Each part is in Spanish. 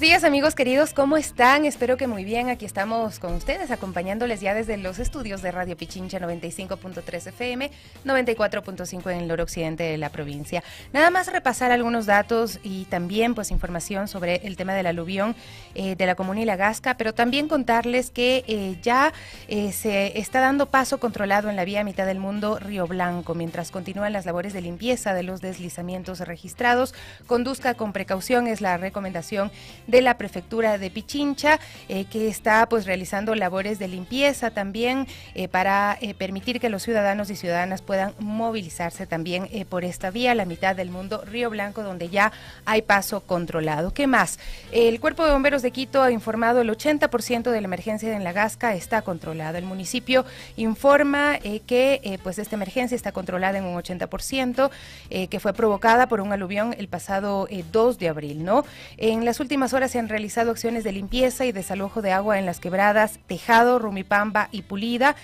días, amigos queridos, ¿cómo están? Espero que muy bien. Aquí estamos con ustedes, acompañándoles ya desde los estudios de Radio Pichincha 95.3 FM, 94.5 en el noroccidente de la provincia. Nada más repasar algunos datos y también pues información sobre el tema del aluvión de la comuna y La Gasca, pero también contarles que ya se está dando paso controlado en la vía Mitad del Mundo Río Blanco, mientras continúan las labores de limpieza de los deslizamientos registrados. Conduzca con precaución es la recomendación de la prefectura de Pichincha, que está pues realizando labores de limpieza también para permitir que los ciudadanos y ciudadanas puedan movilizarse también por esta vía, la Mitad del Mundo Río Blanco, donde ya hay paso controlado. ¿Qué más? El Cuerpo de Bomberos de Quito ha informado el 80% de la emergencia en La Gasca está controlada. El municipio informa que pues esta emergencia está controlada en un 80%, que fue provocada por un aluvión el pasado 2 de abril, ¿no? En las últimas horas se han realizado acciones de limpieza y desalojo de agua en las quebradas Tejado, Rumipamba y Pulida.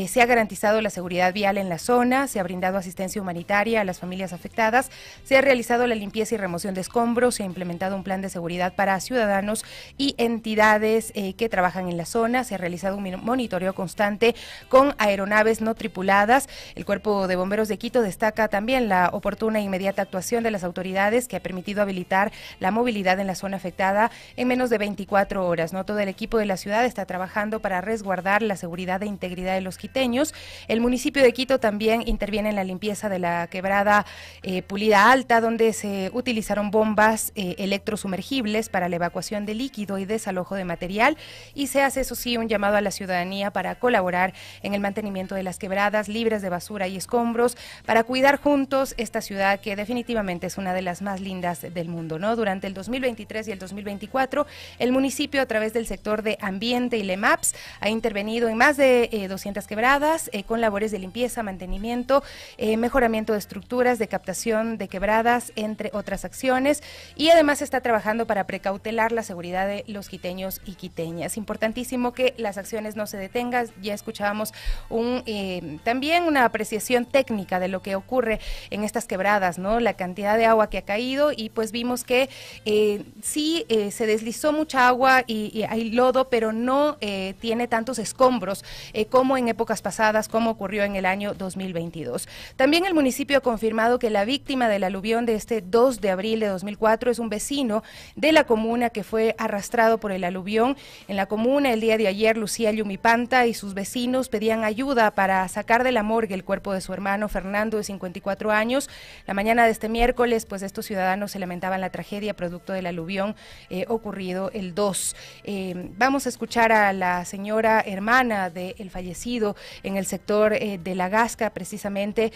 Se ha garantizado la seguridad vial en la zona, se ha brindado asistencia humanitaria a las familias afectadas, se ha realizado la limpieza y remoción de escombros, se ha implementado un plan de seguridad para ciudadanos y entidades que trabajan en la zona, se ha realizado un monitoreo constante con aeronaves no tripuladas. El Cuerpo de Bomberos de Quito destaca también la oportuna e inmediata actuación de las autoridades que ha permitido habilitar la movilidad en la zona afectada en menos de 24 horas, ¿no? Todo el equipo de la ciudad está trabajando para resguardar la seguridad e integridad de los quiteños. El municipio de Quito también interviene en la limpieza de la quebrada Pulida Alta, donde se utilizaron bombas electrosumergibles para la evacuación de líquido y desalojo de material, y se hace, eso sí, un llamado a la ciudadanía para colaborar en el mantenimiento de las quebradas libres de basura y escombros, para cuidar juntos esta ciudad que definitivamente es una de las más lindas del mundo, ¿no? Durante el 2023 y el 2024, el municipio, a través del sector de ambiente y LEMAPS, ha intervenido en más de 200 quebradas con labores de limpieza, mantenimiento, mejoramiento de estructuras, de captación de quebradas, entre otras acciones, y además está trabajando para precautelar la seguridad de los quiteños y quiteñas. Importantísimo que las acciones no se detengan. Ya escuchábamos también una apreciación técnica de lo que ocurre en estas quebradas, ¿no? La cantidad de agua que ha caído, y pues vimos que sí se deslizó mucha agua y hay lodo, pero no tiene tantos escombros como en épocas pasadas, como ocurrió en el año 2022. También el municipio ha confirmado que la víctima del aluvión de este 2 de abril de 2004 es un vecino de la comuna que fue arrastrado por el aluvión. En la comuna, el día de ayer, Lucía Yumipanta y sus vecinos pedían ayuda para sacar de la morgue el cuerpo de su hermano Fernando, de 54 años. La mañana de este miércoles, pues estos ciudadanos se lamentaban la tragedia producto del aluvión ocurrido el 2. Vamos a escuchar a la señora hermana del fallecido en el sector de La Gasca, precisamente,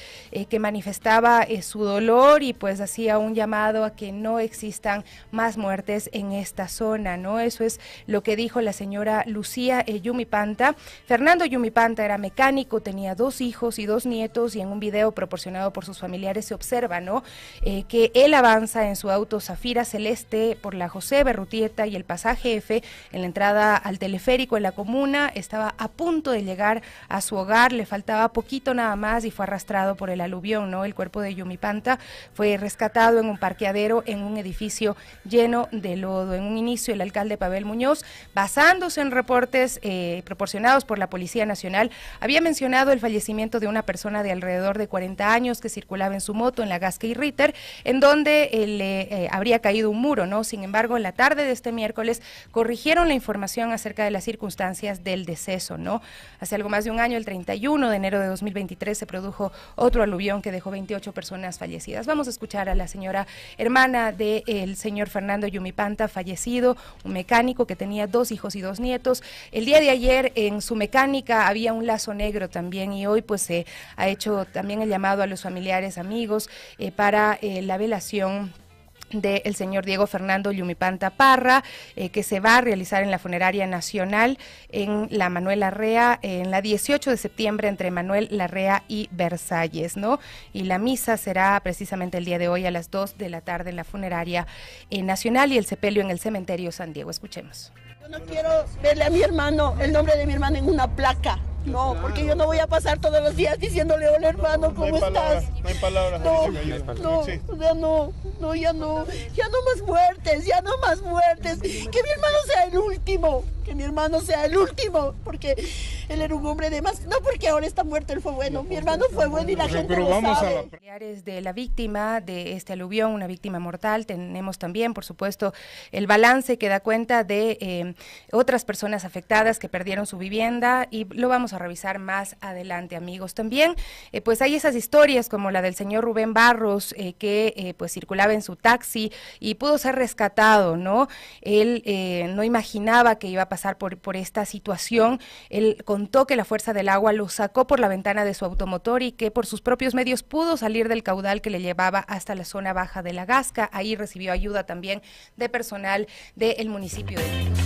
que manifestaba su dolor y pues hacía un llamado a que no existan más muertes en esta zona, ¿no? Eso es lo que dijo la señora Lucía Yumipanta. Fernando Yumipanta era mecánico, tenía 2 hijos y 2 nietos, y en un video proporcionado por sus familiares se observa, ¿no? Que él avanza en su auto Zafira celeste por la José Berrutieta y el pasaje F en la entrada al teleférico en la comuna. Estaba a punto de llegar a su hogar, le faltaba poquito nada más y fue arrastrado por el aluvión, ¿no? El cuerpo de Yumipanta fue rescatado en un parqueadero en un edificio lleno de lodo. En un inicio, el alcalde Pavel Muñoz, basándose en reportes proporcionados por la Policía Nacional, había mencionado el fallecimiento de una persona de alrededor de 40 años que circulaba en su moto en La Gasca y Ritter, en donde le habría caído un muro, ¿no? Sin embargo, en la tarde de este miércoles corrigieron la información acerca de las circunstancias del deceso, ¿no? Hace algo más de un año, el 31 de enero de 2023, se produjo otro aluvión que dejó 28 personas fallecidas. Vamos a escuchar a la señora hermana del señor Fernando Yumipanta, fallecido, un mecánico que tenía 2 hijos y 2 nietos. El día de ayer en su mecánica había un lazo negro también, y hoy pues se ha hecho también el llamado a los familiares, amigos, para la velación del señor Diego Fernando Yumipanta Parra, que se va a realizar en la Funeraria Nacional en la Manuel Larrea, en la 18 de septiembre, entre Manuel Larrea y Versalles, ¿no? Y la misa será precisamente el día de hoy a las 2 de la tarde en la Funeraria Nacional, y el sepelio en el Cementerio San Diego. Escuchemos. Yo no quiero verle a mi hermano, el nombre de mi hermano en una placa. No, porque yo no voy a pasar todos los días diciéndole, hola hermano, ¿cómo estás? No hay palabras. Ya no más muertes, ya no más muertes. Que mi hermano sea el último, porque él era un hombre de más, no porque ahora está muerto, él fue bueno, mi hermano fue bueno y la gente lo sabe. Familiares de la víctima de este aluvión, una víctima mortal, tenemos también, por supuesto, el balance que da cuenta de otras personas afectadas que perdieron su vivienda y lo vamos a revisar más adelante, amigos. También, pues hay esas historias como la del señor Rubén Barros, que pues circulaba en su taxi y pudo ser rescatado, ¿no? Él no imaginaba que iba a pasar por esta situación. Él contó que la fuerza del agua lo sacó por la ventana de su automotor y que por sus propios medios pudo salir del caudal que le llevaba hasta la zona baja de la Gasca. Ahí recibió ayuda también de personal del municipio de Quito.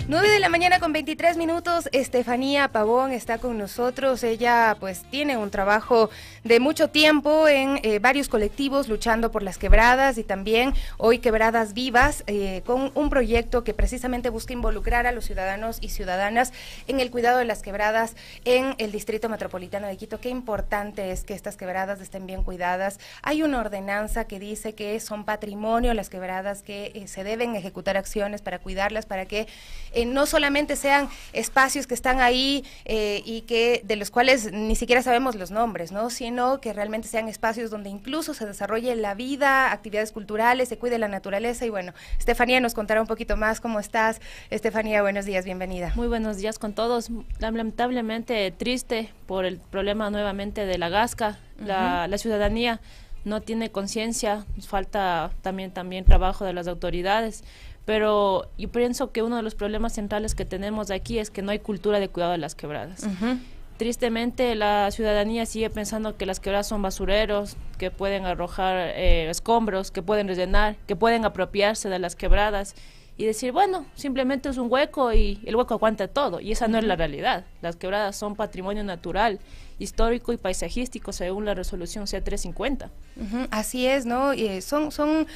9 de la mañana con 23 minutos, Estefanía Pavón está con nosotros. Ella pues tiene un trabajo de mucho tiempo en varios colectivos luchando por las quebradas y también hoy Quebradas Vivas, con un proyecto que precisamente busca involucrar a los ciudadanos y ciudadanas en el cuidado de las quebradas en el Distrito Metropolitano de Quito. Qué importante es que estas quebradas estén bien cuidadas. Hay una ordenanza que dice que son patrimonio las quebradas, que se deben ejecutar acciones para cuidarlas, para que no solamente sean espacios que están ahí y que de los cuales ni siquiera sabemos los nombres, ¿no? Sino que realmente sean espacios donde incluso se desarrolle la vida, actividades culturales, se cuide la naturaleza. Y bueno, Estefanía nos contará un poquito más. ¿Cómo estás? Estefanía, buenos días, bienvenida. Muy buenos días con todos. Lamentablemente triste por el problema nuevamente de la Gasca. La ciudadanía no tiene conciencia, nos falta también trabajo de las autoridades. Pero yo pienso que uno de los problemas centrales que tenemos aquí es que no hay cultura de cuidado de las quebradas. Tristemente, la ciudadanía sigue pensando que las quebradas son basureros, que pueden arrojar escombros, que pueden rellenar, que pueden apropiarse de las quebradas y decir, bueno, simplemente es un hueco y el hueco aguanta todo. Y esa no es la realidad. Las quebradas son patrimonio natural, histórico y paisajístico según la resolución C350. Así es, ¿no? Son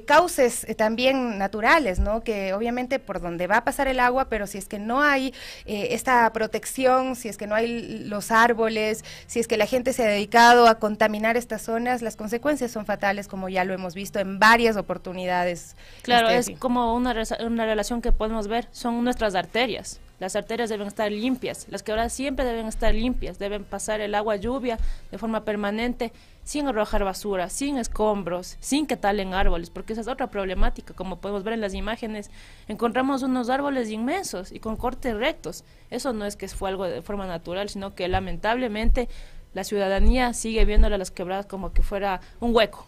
cauces también naturales, ¿no? Que obviamente por donde va a pasar el agua, pero si es que no hay esta protección, si es que no hay los árboles, si es que la gente se ha dedicado a contaminar estas zonas, las consecuencias son fatales, como ya lo hemos visto en varias oportunidades. Claro, es como una relación que podemos ver, son nuestras arterias. Las arterias deben estar limpias, las quebradas siempre deben estar limpias, deben pasar el agua lluvia de forma permanente, sin arrojar basura, sin escombros, sin que talen árboles, porque esa es otra problemática. Como podemos ver en las imágenes, encontramos unos árboles inmensos y con cortes rectos. Eso no es que fue algo de forma natural, sino que lamentablemente la ciudadanía sigue viéndole a las quebradas como que fuera un hueco.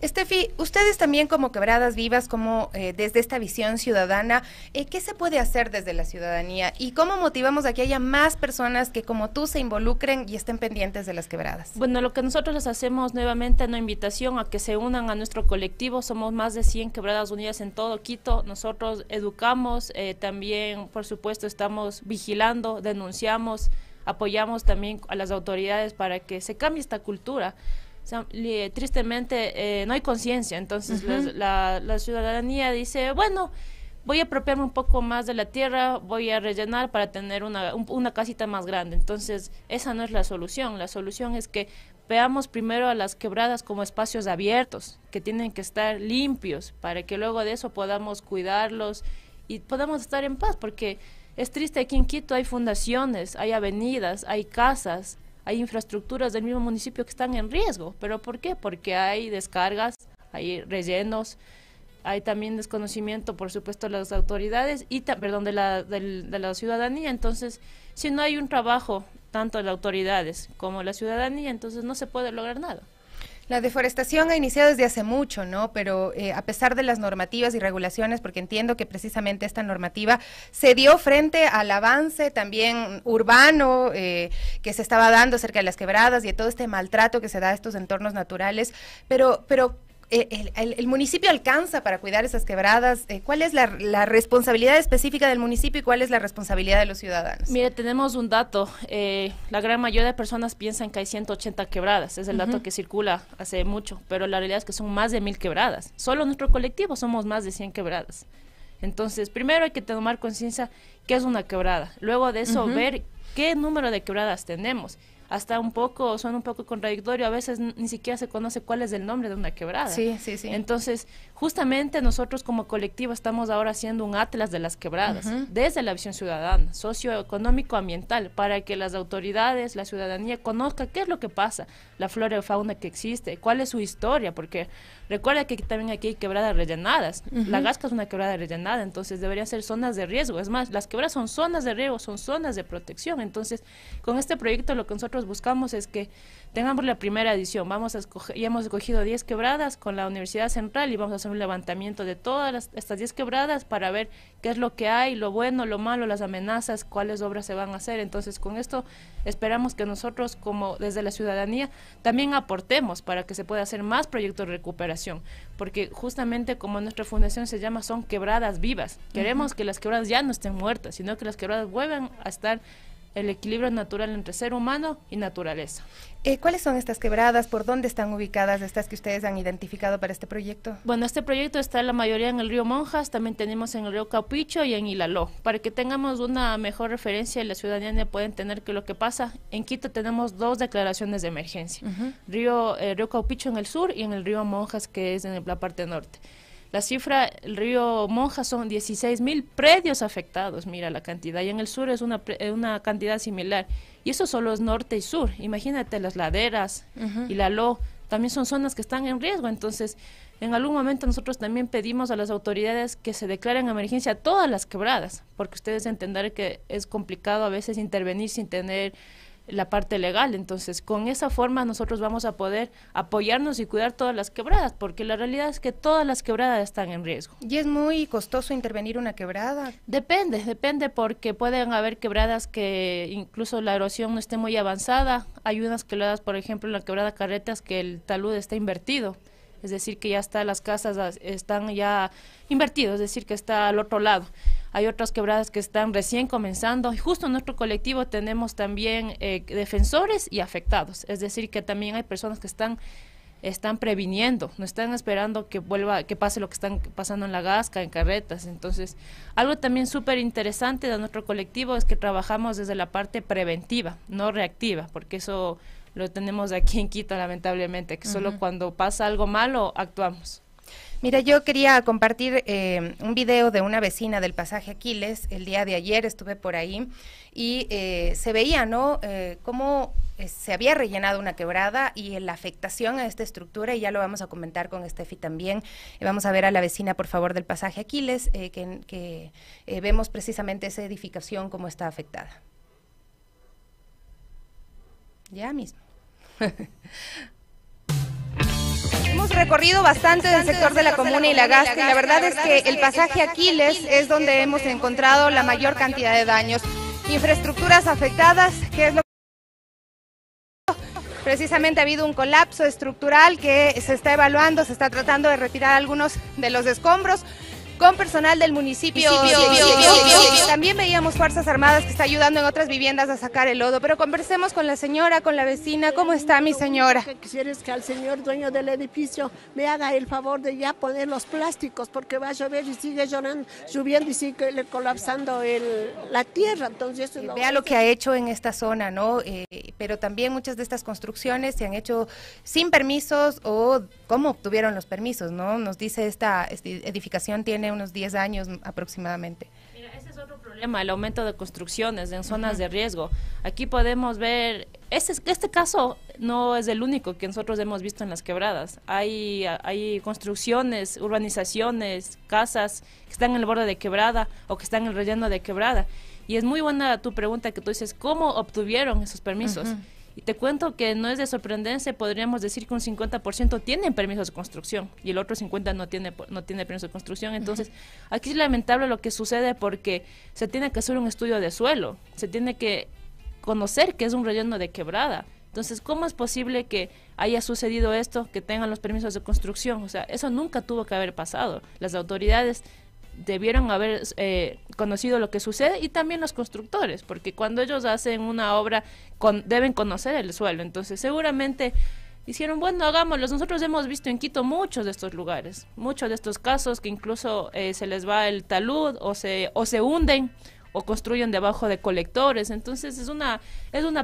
Estefi, ustedes también como Quebradas Vivas, como desde esta visión ciudadana, ¿qué se puede hacer desde la ciudadanía? ¿Y cómo motivamos a que haya más personas que como tú se involucren y estén pendientes de las quebradas? Bueno, lo que nosotros les hacemos nuevamente una invitación a que se unan a nuestro colectivo. Somos más de 100 Quebradas Unidas en todo Quito. Nosotros educamos, también por supuesto estamos vigilando, denunciamos, apoyamos también a las autoridades para que se cambie esta cultura. Tristemente no hay conciencia, entonces la ciudadanía dice, bueno, voy a apropiarme un poco más de la tierra, voy a rellenar para tener una casita más grande. Entonces esa no es la solución es que veamos primero a las quebradas como espacios abiertos, que tienen que estar limpios, para que luego de eso podamos cuidarlos y podamos estar en paz, porque es triste, aquí en Quito hay fundaciones, hay avenidas, hay casas, hay infraestructuras del mismo municipio que están en riesgo. ¿Pero por qué? Porque hay descargas, hay rellenos, hay también desconocimiento, por supuesto, de las autoridades y de la ciudadanía. Entonces, si no hay un trabajo tanto de las autoridades como de la ciudadanía, entonces no se puede lograr nada. La deforestación ha iniciado desde hace mucho, ¿no? Pero a pesar de las normativas y regulaciones, porque entiendo que precisamente esta normativa se dio frente al avance también urbano que se estaba dando acerca de las quebradas y de todo este maltrato que se da a estos entornos naturales, pero el municipio alcanza para cuidar esas quebradas. ¿Cuál es la responsabilidad específica del municipio y cuál es la responsabilidad de los ciudadanos? Mire, tenemos un dato. La gran mayoría de personas piensan que hay 180 quebradas. Es el dato que circula hace mucho, pero la realidad es que son más de 1000 quebradas. Solo nuestro colectivo somos más de 100 quebradas. Entonces, primero hay que tomar conciencia qué es una quebrada. Luego de eso, ver qué número de quebradas tenemos. Hasta suena un poco contradictorio, a veces ni siquiera se conoce cuál es el nombre de una quebrada. Sí, sí, sí. Entonces, justamente nosotros como colectivo estamos ahora haciendo un atlas de las quebradas, desde la visión ciudadana, socioeconómico, ambiental, para que las autoridades, la ciudadanía conozca qué es lo que pasa, la flora y fauna que existe, cuál es su historia, porque recuerda que también aquí hay quebradas rellenadas. La Gasca es una quebrada rellenada, entonces deberían ser zonas de riesgo. Es más, las quebradas son zonas de riesgo, son zonas de protección. Entonces, con este proyecto lo que nosotros buscamos es que tengamos la primera edición. Ya hemos escogido 10 quebradas con la Universidad Central y vamos a hacer un levantamiento de todas estas 10 quebradas para ver qué es lo que hay, lo bueno, lo malo, las amenazas, cuáles obras se van a hacer. Entonces, con esto esperamos que nosotros, como desde la ciudadanía, también aportemos para que se pueda hacer más proyectos de recuperación, porque justamente como nuestra fundación se llama, son quebradas vivas. Queremos que las quebradas ya no estén muertas, sino que las quebradas vuelvan a estar el equilibrio natural entre ser humano y naturaleza. ¿Cuáles son estas quebradas? ¿Por dónde están ubicadas estas que ustedes han identificado para este proyecto? Bueno, este proyecto está la mayoría en el río Monjas, también tenemos en el río Caupicho y en Ilaló. Para que tengamos una mejor referencia y la ciudadanía pueda entender que lo que pasa, en Quito tenemos 2 declaraciones de emergencia. Río Caupicho en el sur y en el río Monjas, que es en la parte norte. La cifra, el río Monjas son 16.000 predios afectados, mira la cantidad, y en el sur es una cantidad similar. Y eso solo es norte y sur. Imagínate las laderas y la Lo, también son zonas que están en riesgo. Entonces, en algún momento nosotros también pedimos a las autoridades que se declaren emergencia todas las quebradas, porque ustedes entenderán que es complicado a veces intervenir sin tener la parte legal. Entonces, con esa forma nosotros vamos a poder apoyarnos y cuidar todas las quebradas, porque la realidad es que todas las quebradas están en riesgo. ¿Y es muy costoso intervenir una quebrada? Depende porque pueden haber quebradas que incluso la erosión no esté muy avanzada. Hay unas quebradas, por ejemplo, en la quebrada Carretas, que el talud está invertido, es decir, que ya está, las casas están ya invertidos, es decir, que está al otro lado. Hay otras quebradas que están recién comenzando, y justo en nuestro colectivo tenemos también defensores y afectados, es decir, que también hay personas que están previniendo, no están esperando que pase lo que están pasando en la Gasca, en Carretas. Entonces, algo también súper interesante de nuestro colectivo es que trabajamos desde la parte preventiva, no reactiva, porque eso lo tenemos aquí en Quito, lamentablemente, que solo cuando pasa algo malo actuamos. Mira, yo quería compartir un video de una vecina del pasaje Aquiles. El día de ayer estuve por ahí y se veía, ¿no?, cómo se había rellenado una quebrada y la afectación a esta estructura, y ya lo vamos a comentar con Steffi también. Vamos a ver a la vecina, por favor, del pasaje Aquiles, que vemos precisamente esa edificación cómo está afectada. Ya mismo. Hemos recorrido bastante del sector de la Comuna y la Gasca, y la verdad es que el pasaje Aquiles es donde hemos encontrado la mayor cantidad de daños. Infraestructuras afectadas, que es lo que precisamente ha habido un colapso estructural que se está evaluando, se está tratando de retirar algunos de los escombros con personal del municipio. También veíamos Fuerzas Armadas que está ayudando en otras viviendas a sacar el lodo, pero conversemos con la señora, con la vecina. ¿Cómo está mi señora? Lo que quisiera es que al señor dueño del edificio me haga el favor de ya poner los plásticos, porque va a llover y sigue lloviendo y sigue colapsando la tierra. Entonces, vea lo que ha hecho en esta zona, ¿no? Pero también muchas de estas construcciones se han hecho sin permisos, o cómo obtuvieron los permisos, ¿no? Nos dice esta edificación tiene unos 10 años aproximadamente. Mira, ese es otro problema, el aumento de construcciones en zonas de riesgo. Aquí podemos ver, este caso no es el único que nosotros hemos visto en las quebradas. Hay construcciones, urbanizaciones, casas que están en el borde de quebrada o que están en el relleno de quebrada. Y es muy buena tu pregunta que tú dices, ¿cómo obtuvieron esos permisos? Y te cuento que no es de sorprendencia, podríamos decir que un 50% tienen permisos de construcción y el otro 50% no tiene permiso de construcción. Entonces, aquí es lamentable lo que sucede porque se tiene que hacer un estudio de suelo, se tiene que conocer que es un relleno de quebrada. Entonces, ¿cómo es posible que haya sucedido esto, que tengan los permisos de construcción? O sea, eso nunca tuvo que haber pasado. Las autoridades debieron haber conocido lo que sucede, y también los constructores, porque cuando ellos hacen una obra deben conocer el suelo. Entonces seguramente Hicieron, bueno, hagámoslos. Nosotros hemos visto en Quito muchos de estos lugares, muchos de estos casos que incluso se les va el talud o se hunden o construyen debajo de colectores. Entonces es una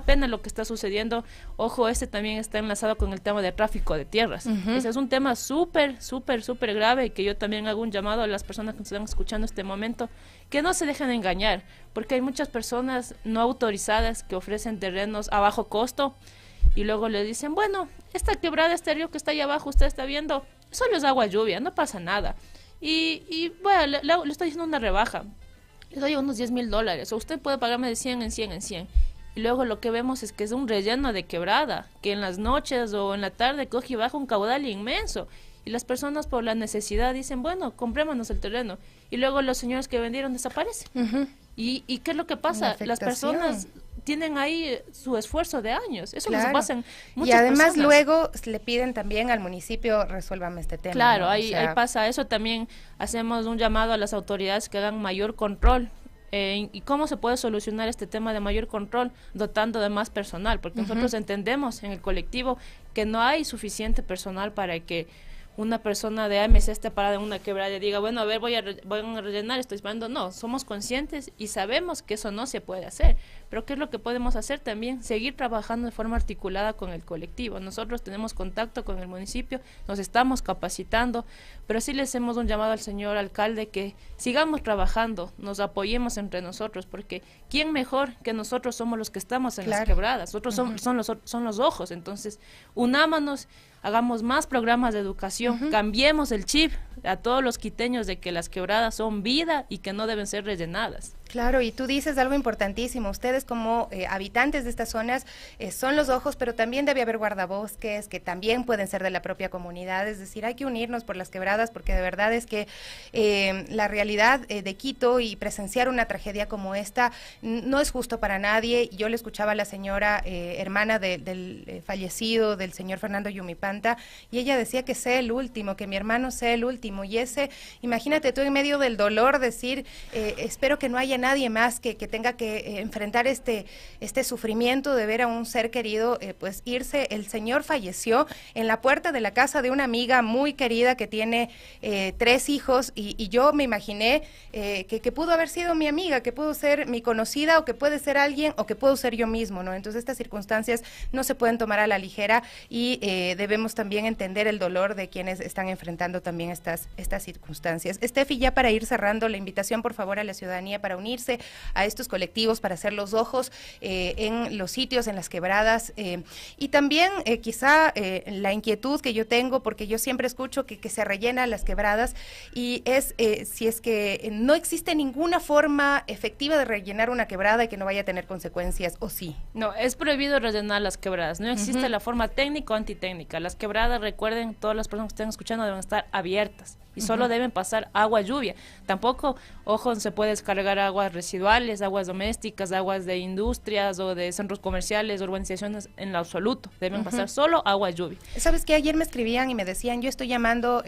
pena lo que está sucediendo. Ojo, este también está enlazado con el tema de tráfico de tierras. Ese es un tema súper grave, y que yo también hago un llamado a las personas que nos están escuchando en este momento, que no se dejen engañar, porque hay muchas personas no autorizadas que ofrecen terrenos a bajo costo y luego le dicen, bueno, esta quebrada, este río que está ahí abajo, usted está viendo, solo es agua lluvia, no pasa nada. Y bueno, le estoy haciendo una rebaja, le doy unos $10,000, o usted puede pagarme de 100 en 100 en 100. Y luego lo que vemos es que es un relleno de quebrada, que en las noches o en la tarde coge y baja un caudal inmenso. Y las personas por la necesidad dicen, bueno, comprémonos el terreno. Y luego los señores que vendieron desaparecen. ¿Y qué es lo que pasa? Las personas tienen ahí su esfuerzo de años. Eso les pasa en muchas Y además personas. luego le piden también al municipio, resuélvame este tema. Claro, ¿no? ahí pasa eso. También hacemos un llamado a las autoridades que hagan mayor control. ¿Y cómo se puede solucionar este tema de mayor control? Dotando de más personal, porque nosotros entendemos en el colectivo que no hay suficiente personal para que una persona de AMC esté parada en una quebrada y diga, bueno, a ver, voy a rellenar, estoy esperando. No, somos conscientes y sabemos que eso no se puede hacer. Pero ¿qué es lo que podemos hacer también? Seguir trabajando de forma articulada con el colectivo. Nosotros tenemos contacto con el municipio, nos estamos capacitando, pero sí le hacemos un llamado al señor alcalde que sigamos trabajando, nos apoyemos entre nosotros, porque ¿quién mejor que nosotros somos los que estamos en las quebradas? Nosotros son los ojos. Entonces, unámonos, hagamos más programas de educación, cambiemos el chip a todos los quiteños de que las quebradas son vida y que no deben ser rellenadas. Claro, y tú dices algo importantísimo, ustedes como habitantes de estas zonas son los ojos, pero también debe haber guardabosques que también pueden ser de la propia comunidad, es decir, hay que unirnos por las quebradas, porque de verdad es que la realidad de Quito y presenciar una tragedia como esta no es justo para nadie. Yo le escuchaba a la señora hermana del fallecido, del señor Fernando Yumipanta, y ella decía que sea el último, que mi hermano sea el último, y imagínate tú en medio del dolor decir, espero que no haya nadie más que tenga que enfrentar este sufrimiento de ver a un ser querido pues irse. El señor falleció en la puerta de la casa de una amiga muy querida que tiene 3 hijos, y yo me imaginé que pudo haber sido mi amiga, que pudo ser mi conocida, o que puede ser alguien, o que puedo ser yo mismo, ¿no? Entonces estas circunstancias no se pueden tomar a la ligera, y debemos también entender el dolor de quienes están enfrentando también estas circunstancias. Estefi, ya para ir cerrando, la invitación por favor a la ciudadanía para unirse a estos colectivos, para hacer los ojos en los sitios, en las quebradas, y también quizá la inquietud que yo tengo, porque yo siempre escucho que se rellenan las quebradas, y es si es que no existe ninguna forma efectiva de rellenar una quebrada y que no vaya a tener consecuencias, ¿o sí? No, es prohibido rellenar las quebradas, no existe la forma técnica o antitécnica. Las quebradas, recuerden, todas las personas que estén escuchando deben estar abiertas y solo deben pasar agua lluvia. Tampoco, ojo, se puede descargar aguas residuales, aguas domésticas, aguas de industrias o de centros comerciales, urbanizaciones, en lo absoluto. Deben pasar solo agua lluvia. ¿Sabes qué? Ayer me escribían y me decían, yo estoy llamando,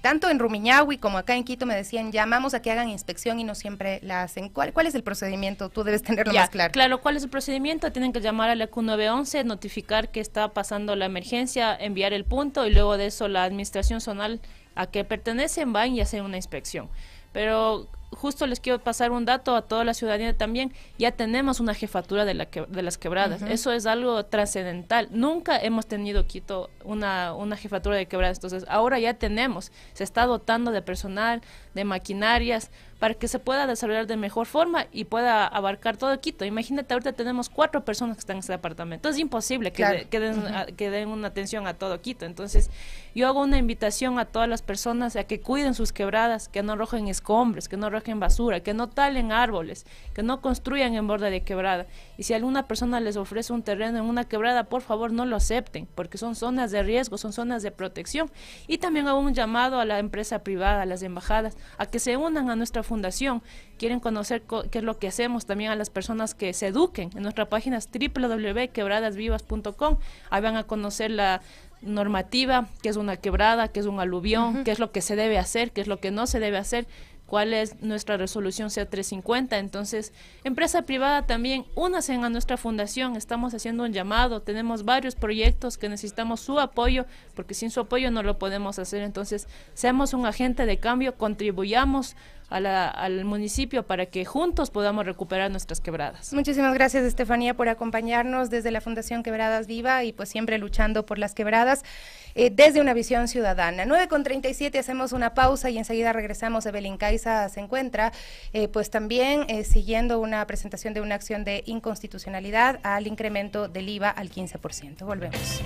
tanto en Rumiñahui como acá en Quito, me decían, llamamos a que hagan inspección y no siempre la hacen. ¿Cuál es el procedimiento? Tú debes tenerlo más claro. Claro, ¿cuál es el procedimiento? Tienen que llamar a la Q911, notificar que está pasando la emergencia, enviar el punto, y luego de eso la administración zonal a que pertenecen van y hacen una inspección. Pero justo les quiero pasar un dato a toda la ciudadanía también. Ya tenemos una jefatura de las quebradas. Eso es algo trascendental. Nunca hemos tenido Quito una jefatura de quebradas. Entonces ahora ya tenemos. Se está dotando de personal, de maquinarias, para que se pueda desarrollar de mejor forma y pueda abarcar todo Quito. Imagínate, ahorita tenemos 4 personas que están en este departamento. Es imposible que den una atención a todo Quito. Entonces, yo hago una invitación a todas las personas a que cuiden sus quebradas, que no arrojen escombros, que no arrojen basura, que no talen árboles, que no construyan en borde de quebrada. Y si alguna persona les ofrece un terreno en una quebrada, por favor no lo acepten, porque son zonas de riesgo, son zonas de protección. Y también hago un llamado a la empresa privada, a las embajadas, a que se unan a nuestra fundación. Quieren conocer qué es lo que hacemos, también a las personas que se eduquen. En nuestra página es www.quebradasvivas.com. Ahí van a conocer la normativa, qué es una quebrada, qué es un aluvión, qué es lo que se debe hacer, qué es lo que no se debe hacer. cuál es nuestra resolución C350. Entonces, empresa privada también, únanse a nuestra fundación, estamos haciendo un llamado, tenemos varios proyectos que necesitamos su apoyo, porque sin su apoyo no lo podemos hacer. Entonces, seamos un agente de cambio, contribuyamos al municipio para que juntos podamos recuperar nuestras quebradas. Muchísimas gracias, Estefanía, por acompañarnos desde la Fundación Quebradas Viva y pues siempre luchando por las quebradas desde una visión ciudadana. 9:37, hacemos una pausa y enseguida regresamos. Evelyn Caiza se encuentra pues también siguiendo una presentación de una acción de inconstitucionalidad al incremento del IVA al 15%. Volvemos.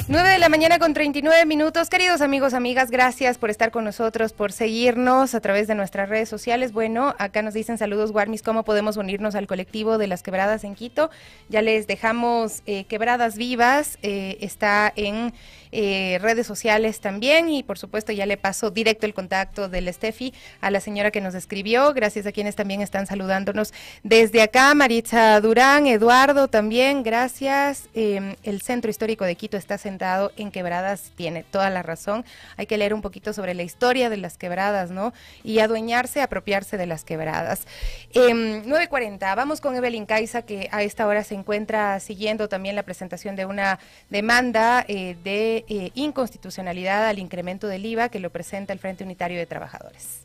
9:39 a.m. Queridos amigos, amigas, gracias por estar con nosotros, por seguirnos a través de nuestras redes sociales. Bueno, acá nos dicen saludos, Guarmis, ¿cómo podemos unirnos al colectivo de las quebradas en Quito? Ya les dejamos Quebradas Vivas, está en redes sociales también, y por supuesto ya le paso directo el contacto del Steffi a la señora que nos escribió, gracias a quienes también están saludándonos desde acá, Maritza Durán, Eduardo también, gracias. El Centro Histórico de Quito está sentado en quebradas, tiene toda la razón, hay que leer un poquito sobre la historia de las quebradas, ¿no? Y adueñarse, apropiarse de las quebradas. 9:40, vamos con Evelyn Caiza, que a esta hora se encuentra siguiendo también la presentación de una demanda de inconstitucionalidad al incremento del IVA que lo presenta el Frente Unitario de Trabajadores.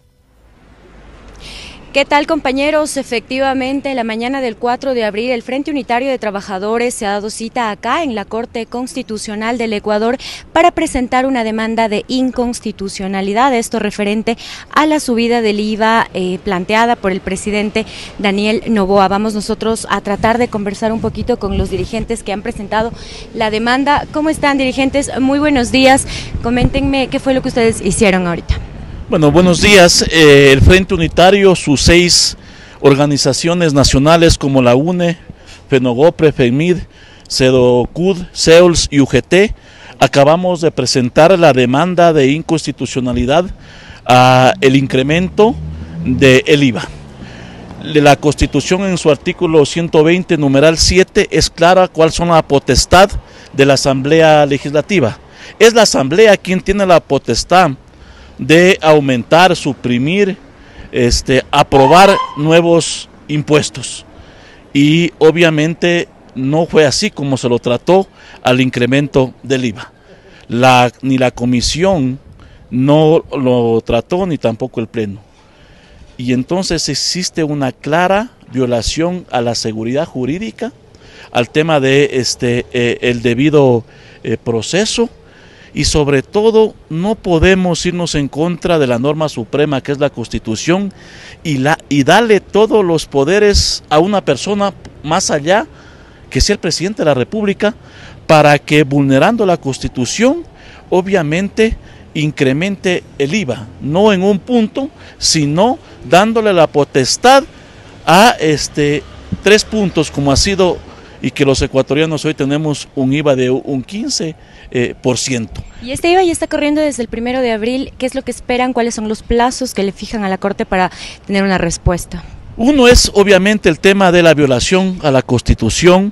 ¿Qué tal, compañeros? Efectivamente, la mañana del 4 de abril, el Frente Unitario de Trabajadores se ha dado cita acá en la Corte Constitucional del Ecuador para presentar una demanda de inconstitucionalidad, esto referente a la subida del IVA planteada por el presidente Daniel Noboa. Vamos nosotros a tratar de conversar un poquito con los dirigentes que han presentado la demanda. ¿Cómo están, dirigentes? Muy buenos días. Coméntenme qué fue lo que ustedes hicieron ahorita. Bueno, buenos días. El Frente Unitario, sus 6 organizaciones nacionales como la UNE, FENOGOPRE, FEMID, CEDOCUD, CEOLS y UGT, acabamos de presentar la demanda de inconstitucionalidad a el incremento del IVA. La Constitución en su artículo 120, numeral 7, es clara cuál son la potestad de la Asamblea Legislativa. Es la Asamblea quien tiene la potestad de aumentar, suprimir, aprobar nuevos impuestos. Y obviamente no fue así como se lo trató al incremento del IVA. Ni la comisión no lo trató, ni tampoco el pleno. Y entonces existe una clara violación a la seguridad jurídica, al tema de el debido proceso. Y sobre todo no podemos irnos en contra de la norma suprema que es la Constitución y darle todos los poderes a una persona más allá que sea el presidente de la República, para que vulnerando la Constitución obviamente incremente el IVA, no en un punto, sino dándole la potestad a 3 puntos como ha sido, y que los ecuatorianos hoy tenemos un IVA de un 15%. Y este IVA ya está corriendo desde el 1 de abril. ¿Qué es lo que esperan? ¿Cuáles son los plazos que le fijan a la Corte para tener una respuesta? Uno es obviamente el tema de la violación a la Constitución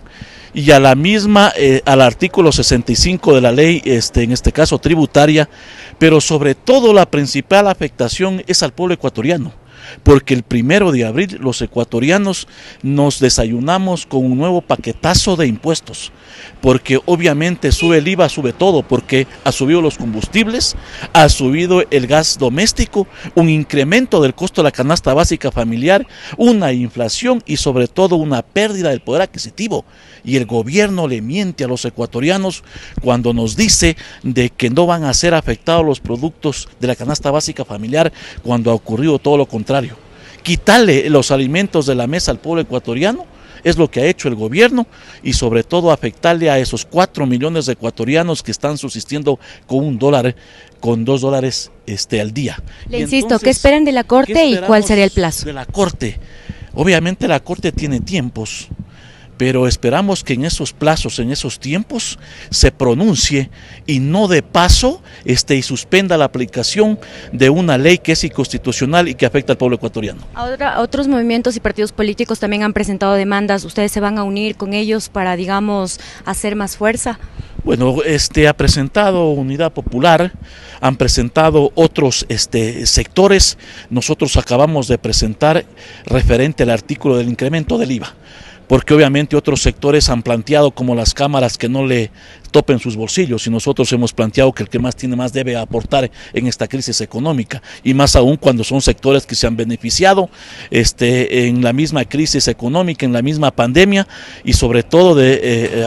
y a la misma, al artículo 65 de la ley, en este caso tributaria, pero sobre todo la principal afectación es al pueblo ecuatoriano. Porque el 1 de abril los ecuatorianos nos desayunamos con un nuevo paquetazo de impuestos, porque obviamente sube el IVA, sube todo, porque ha subido los combustibles, ha subido el gas doméstico, un incremento del costo de la canasta básica familiar, una inflación y sobre todo una pérdida del poder adquisitivo. Y el gobierno le miente a los ecuatorianos cuando nos dice de que no van a ser afectados los productos de la canasta básica familiar, cuando ha ocurrido todo lo contrario. Quitarle los alimentos de la mesa al pueblo ecuatoriano es lo que ha hecho el gobierno, y sobre todo afectarle a esos 4 millones de ecuatorianos que están subsistiendo con $1, con $2 al día. Le insisto, ¿qué esperan de la Corte y cuál sería el plazo? De la Corte, obviamente la Corte tiene tiempos, pero esperamos que en esos plazos, en esos tiempos, se pronuncie y no de paso y suspenda la aplicación de una ley que es inconstitucional y que afecta al pueblo ecuatoriano. Ahora, otros movimientos y partidos políticos también han presentado demandas. ¿Ustedes se van a unir con ellos para, digamos, hacer más fuerza? Bueno, ha presentado Unidad Popular, han presentado otros sectores. Nosotros acabamos de presentar referente al artículo del incremento del IVA, porque obviamente otros sectores han planteado como las cámaras que no le topen sus bolsillos, y nosotros hemos planteado que el que más tiene más debe aportar en esta crisis económica, y más aún cuando son sectores que se han beneficiado en la misma crisis económica, en la misma pandemia, y sobre todo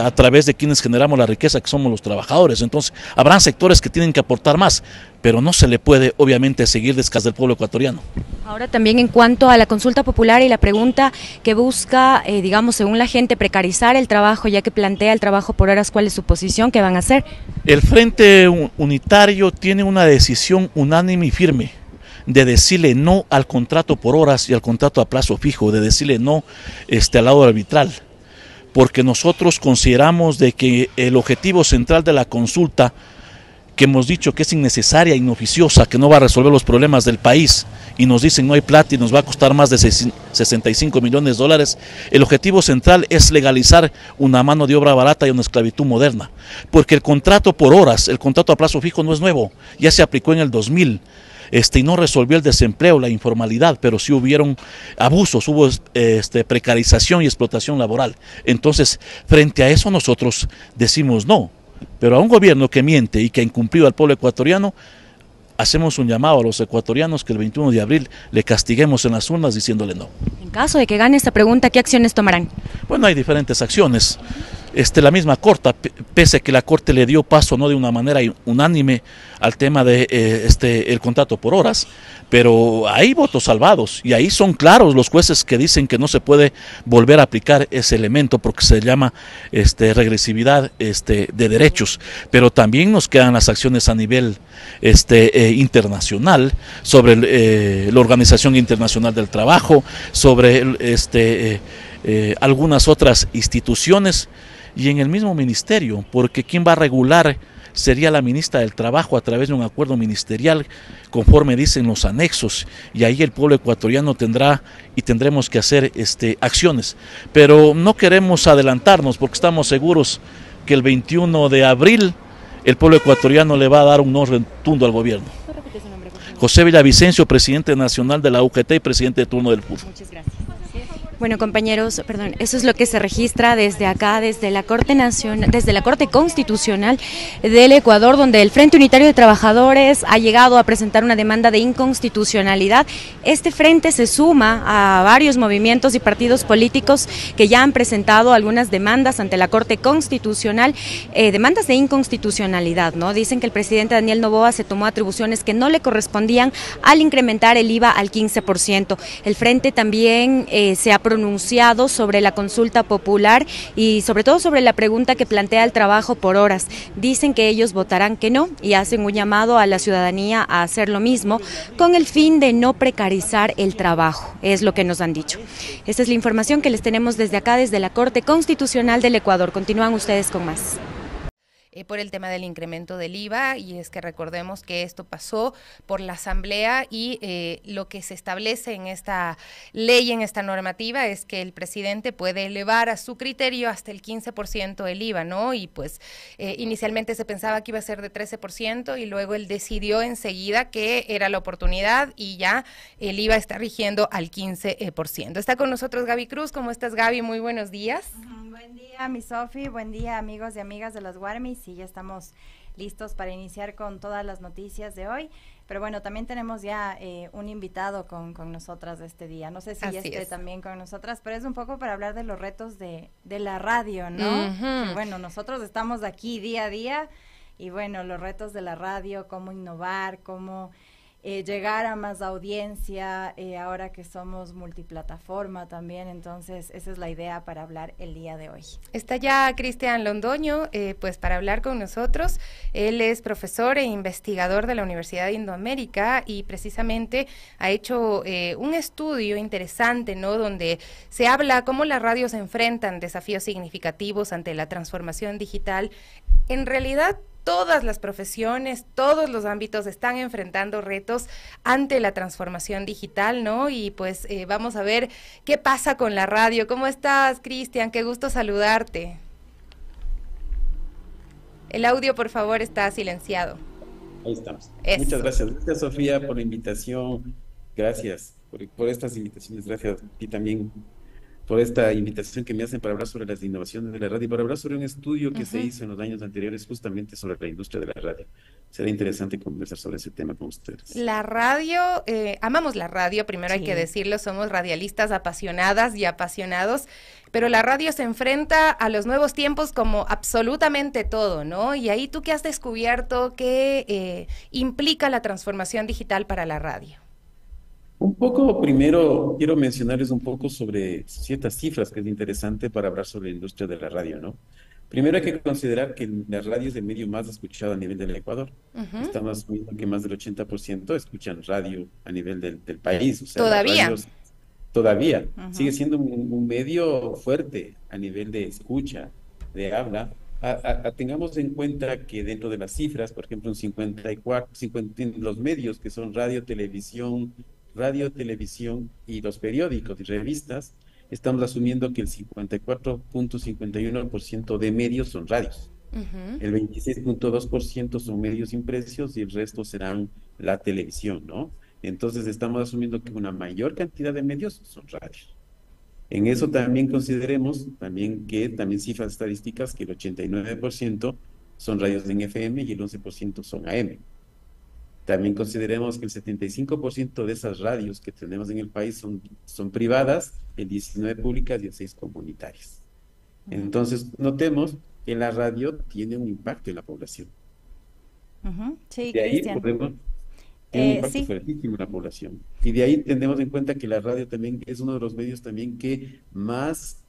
a través de quienes generamos la riqueza, que somos los trabajadores. Entonces habrán sectores que tienen que aportar más, pero no se le puede obviamente seguir descas del pueblo ecuatoriano. Ahora también en cuanto a la consulta popular y la pregunta que busca, digamos, según la gente, precarizar el trabajo, ya que plantea el trabajo por horas, ¿cuál es su posición? ¿Qué van a hacer? El Frente Unitario tiene una decisión unánime y firme de decirle no al contrato por horas y al contrato a plazo fijo, de decirle no al lado arbitral, porque nosotros consideramos de que el objetivo central de la consulta, que hemos dicho que es innecesaria, inoficiosa, que no va a resolver los problemas del país, y nos dicen no hay plata y nos va a costar más de 65 millones de dólares, el objetivo central es legalizar una mano de obra barata y una esclavitud moderna, porque el contrato por horas, el contrato a plazo fijo no es nuevo, ya se aplicó en el 2000, y no resolvió el desempleo, la informalidad, pero sí hubieron abusos, hubo precarización y explotación laboral. Entonces, frente a eso nosotros decimos no. Pero a un gobierno que miente y que ha incumplido al pueblo ecuatoriano, hacemos un llamado a los ecuatorianos que el 21 de abril le castiguemos en las urnas diciéndole no. En caso de que gane esta pregunta, ¿qué acciones tomarán? Bueno, hay diferentes acciones. La misma Corte, pese a que la Corte le dio paso no de una manera unánime al tema de el contrato por horas, pero hay votos salvados y ahí son claros los jueces que dicen que no se puede volver a aplicar ese elemento porque se llama regresividad de derechos, pero también nos quedan las acciones a nivel internacional sobre la Organización Internacional del Trabajo, sobre algunas otras instituciones y en el mismo ministerio, porque quien va a regular sería la ministra del Trabajo a través de un acuerdo ministerial, conforme dicen los anexos, y ahí el pueblo ecuatoriano tendrá y tendremos que hacer acciones, pero no queremos adelantarnos porque estamos seguros que el 21 de abril el pueblo ecuatoriano le va a dar un no rotundo al gobierno. José Villavicencio, presidente nacional de la UGT y presidente de turno del PUD. Muchas gracias. Bueno, compañeros, perdón, eso es lo que se registra desde acá, desde la Corte Nacional, desde la Corte Constitucional del Ecuador, donde el Frente Unitario de Trabajadores ha llegado a presentar una demanda de inconstitucionalidad. Este frente se suma a varios movimientos y partidos políticos que ya han presentado algunas demandas ante la Corte Constitucional, demandas de inconstitucionalidad, ¿no? Dicen que el presidente Daniel Noboa se tomó atribuciones que no le correspondían al incrementar el IVA al 15%. El frente también se ha pronunciado sobre la consulta popular y sobre todo sobre la pregunta que plantea el trabajo por horas. Dicen que ellos votarán que no y hacen un llamado a la ciudadanía a hacer lo mismo con el fin de no precarizar el trabajo, es lo que nos han dicho. Esta es la información que les tenemos desde acá, desde la Corte Constitucional del Ecuador. Continúan ustedes con más. Por el tema del incremento del IVA, y es que recordemos que esto pasó por la Asamblea y lo que se establece en esta ley, en esta normativa, es que el presidente puede elevar a su criterio hasta el 15% el IVA, ¿no? Y pues inicialmente se pensaba que iba a ser de 13% y luego él decidió enseguida que era la oportunidad y ya el IVA está rigiendo al 15%. Está con nosotros Gaby Cruz. ¿Cómo estás, Gaby? Muy buenos días. Buen día, mi Sofi, buen día, amigos y amigas de los Guarmis. Sí, ya estamos listos para iniciar con todas las noticias de hoy, pero bueno, también tenemos ya un invitado con nosotras este día. No sé si ya esté también con nosotras, pero es un poco para hablar de los retos de la radio, ¿no? Que, bueno, nosotros estamos aquí día a día y bueno, los retos de la radio, cómo innovar, cómo llegar a más audiencia, ahora que somos multiplataforma también, entonces esa es la idea para hablar el día de hoy. Está ya Cristian Londoño, pues para hablar con nosotros. Él es profesor e investigador de la Universidad de Indoamérica y precisamente ha hecho un estudio interesante, ¿no? Donde se habla cómo las radios enfrentan desafíos significativos ante la transformación digital. En realidad, todas las profesiones, todos los ámbitos están enfrentando retos ante la transformación digital, ¿no? Y pues vamos a ver qué pasa con la radio. ¿Cómo estás, Cristian? Qué gusto saludarte. El audio, por favor, está silenciado. Ahí estamos. Eso. Muchas gracias. Gracias, Sofía, por la invitación. Gracias por estas invitaciones. Gracias a ti también por esta invitación que me hacen para hablar sobre las innovaciones de la radio y para hablar sobre un estudio que se hizo en los años anteriores justamente sobre la industria de la radio. Será interesante conversar sobre ese tema con ustedes. La radio, amamos la radio, primero hay que decirlo, somos radialistas apasionadas y apasionados, pero la radio se enfrenta a los nuevos tiempos como absolutamente todo, ¿no? Y ahí tú qué has descubierto, ¿qué implica la transformación digital para la radio? Un poco, primero, quiero mencionarles un poco sobre ciertas cifras que es interesante para hablar sobre la industria de la radio, ¿no? Primero hay que considerar que la radio es el medio más escuchado a nivel del Ecuador. Estamos viendo que más del 80% escuchan radio a nivel del país. O sea, ¿Todavía? Todavía. Sigue siendo un medio fuerte a nivel de escucha, de habla. Tengamos en cuenta que dentro de las cifras, por ejemplo, los medios que son radio, televisión y los periódicos y revistas, estamos asumiendo que el 54.51% de medios son radios. El 26.2% son medios impresos y el resto serán la televisión, ¿no? Entonces estamos asumiendo que una mayor cantidad de medios son radios. En eso también consideremos que cifras estadísticas que el 89% son radios en FM y el 11% son AM. También consideremos que el 75% de esas radios que tenemos en el país son privadas, el 19 públicas y el 6 comunitarias. Entonces, notemos que la radio tiene un impacto en la población. Sí, de ahí Cristian. tiene un impacto fuertísimo en la población. Y de ahí tenemos en cuenta que la radio también es uno de los medios también que más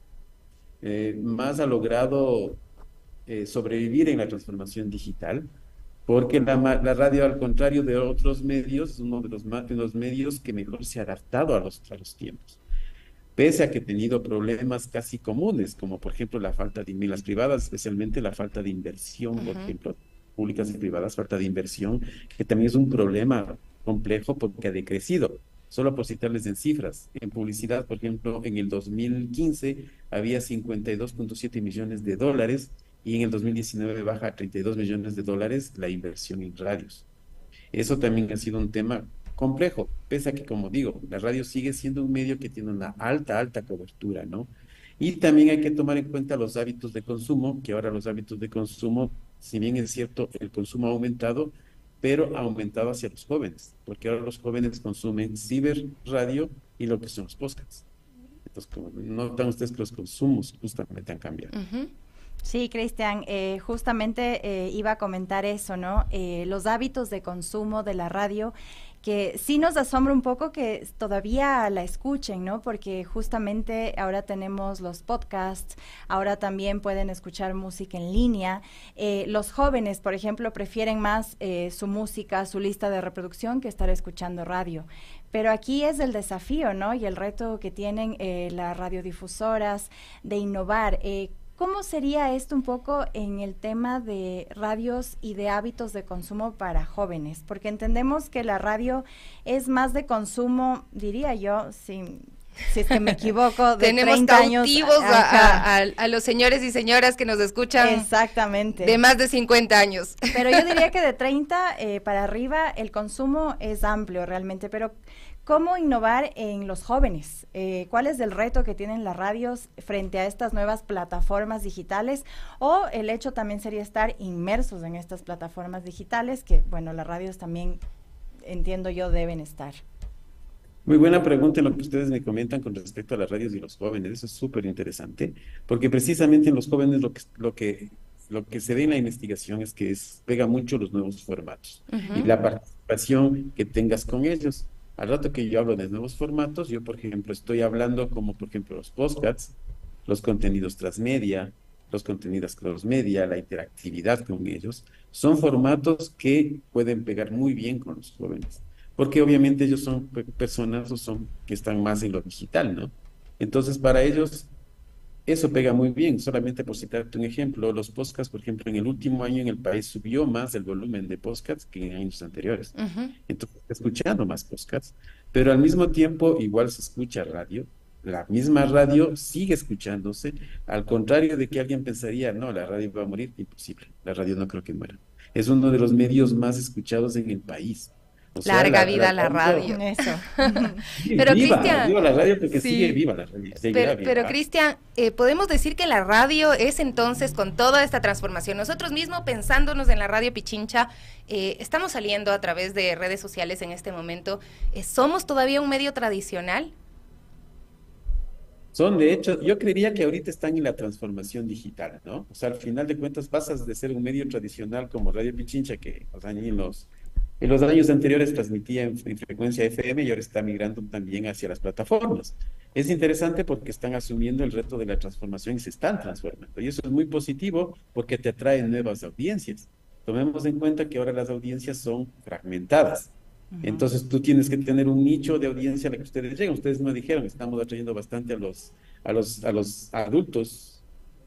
ha logrado sobrevivir en la transformación digital, porque la radio, al contrario de otros medios, es uno de los medios que mejor se ha adaptado a los tiempos. Pese a que ha tenido problemas casi comunes, como por ejemplo la falta de las privadas, especialmente la falta de inversión, por ejemplo, públicas y privadas, falta de inversión, que también es un problema complejo porque ha decrecido. Solo por citarles en cifras, en publicidad, por ejemplo, en el 2015 había 52.7 millones de dólares, y en el 2019 baja a 32 millones de dólares la inversión en radios. Eso también ha sido un tema complejo, pese a que, como digo, la radio sigue siendo un medio que tiene una alta cobertura, ¿no? Y también hay que tomar en cuenta los hábitos de consumo, que ahora los hábitos de consumo, si bien es cierto, el consumo ha aumentado, pero ha aumentado hacia los jóvenes, porque ahora los jóvenes consumen ciberradio y lo que son los podcasts. Entonces, como notan ustedes que los consumos justamente han cambiado. Sí, Cristian, justamente iba a comentar eso, ¿no? Los hábitos de consumo de la radio, que sí nos asombra un poco que todavía la escuchen, ¿no? Porque justamente ahora tenemos los podcasts, ahora también pueden escuchar música en línea. Los jóvenes, por ejemplo, prefieren más su música, su lista de reproducción que estar escuchando radio. Pero aquí es el desafío, ¿no? Y el reto que tienen las radiodifusoras de innovar. ¿Cómo sería esto un poco en el tema de radios y de hábitos de consumo para jóvenes? Porque entendemos que la radio es más de consumo, diría yo, si es que me equivoco, de tenemos 30 años. Cautivos a los señores y señoras que nos escuchan. Exactamente. De más de 50 años. Pero yo diría que de 30 para arriba el consumo es amplio realmente, pero ¿cómo innovar en los jóvenes? ¿Cuál es el reto que tienen las radios frente a estas nuevas plataformas digitales? O el hecho también sería estar inmersos en estas plataformas digitales, que bueno, las radios también, entiendo yo, deben estar. Muy buena pregunta en lo que ustedes me comentan con respecto a las radios y los jóvenes. Eso es súper interesante, porque precisamente en los jóvenes lo que se ve en la investigación es que pega mucho los nuevos formatos y la participación que tengas con ellos. Al rato que yo hablo de nuevos formatos, yo, por ejemplo, estoy hablando como, por ejemplo, los podcasts, los contenidos transmedia, los contenidos crossmedia, la interactividad con ellos. Son formatos que pueden pegar muy bien con los jóvenes, porque obviamente ellos son personas que están más en lo digital, ¿no? Entonces, para ellos, eso pega muy bien. Solamente por citarte un ejemplo, los podcasts, por ejemplo, en el último año en el país subió más el volumen de podcasts que en años anteriores. Entonces, está escuchando más podcasts, pero al mismo tiempo igual se escucha radio, la misma radio sigue escuchándose, al contrario de que alguien pensaría, no, la radio va a morir, imposible, la radio no creo que muera. Es uno de los medios más escuchados en el país. O sea, Larga vida a la radio. Eso. Pero viva, Cristian, viva la radio porque sí. sigue viva la radio. Seguirá viva. Pero Cristian, podemos decir que la radio es entonces con toda esta transformación. Nosotros mismos pensándonos en la radio Pichincha, estamos saliendo a través de redes sociales en este momento. ¿Somos todavía un medio tradicional? Son, de hecho, yo creería que ahorita están en la transformación digital, ¿no? O sea, al final de cuentas pasas de ser un medio tradicional como Radio Pichincha, que en los años anteriores transmitía en frecuencia FM y ahora está migrando también hacia las plataformas. Es interesante porque están asumiendo el reto de la transformación y se están transformando. Y eso es muy positivo porque te atraen nuevas audiencias. Tomemos en cuenta que ahora las audiencias son fragmentadas. Entonces tú tienes que tener un nicho de audiencia a la que ustedes llegan. Ustedes me dijeron, estamos atrayendo bastante a los adultos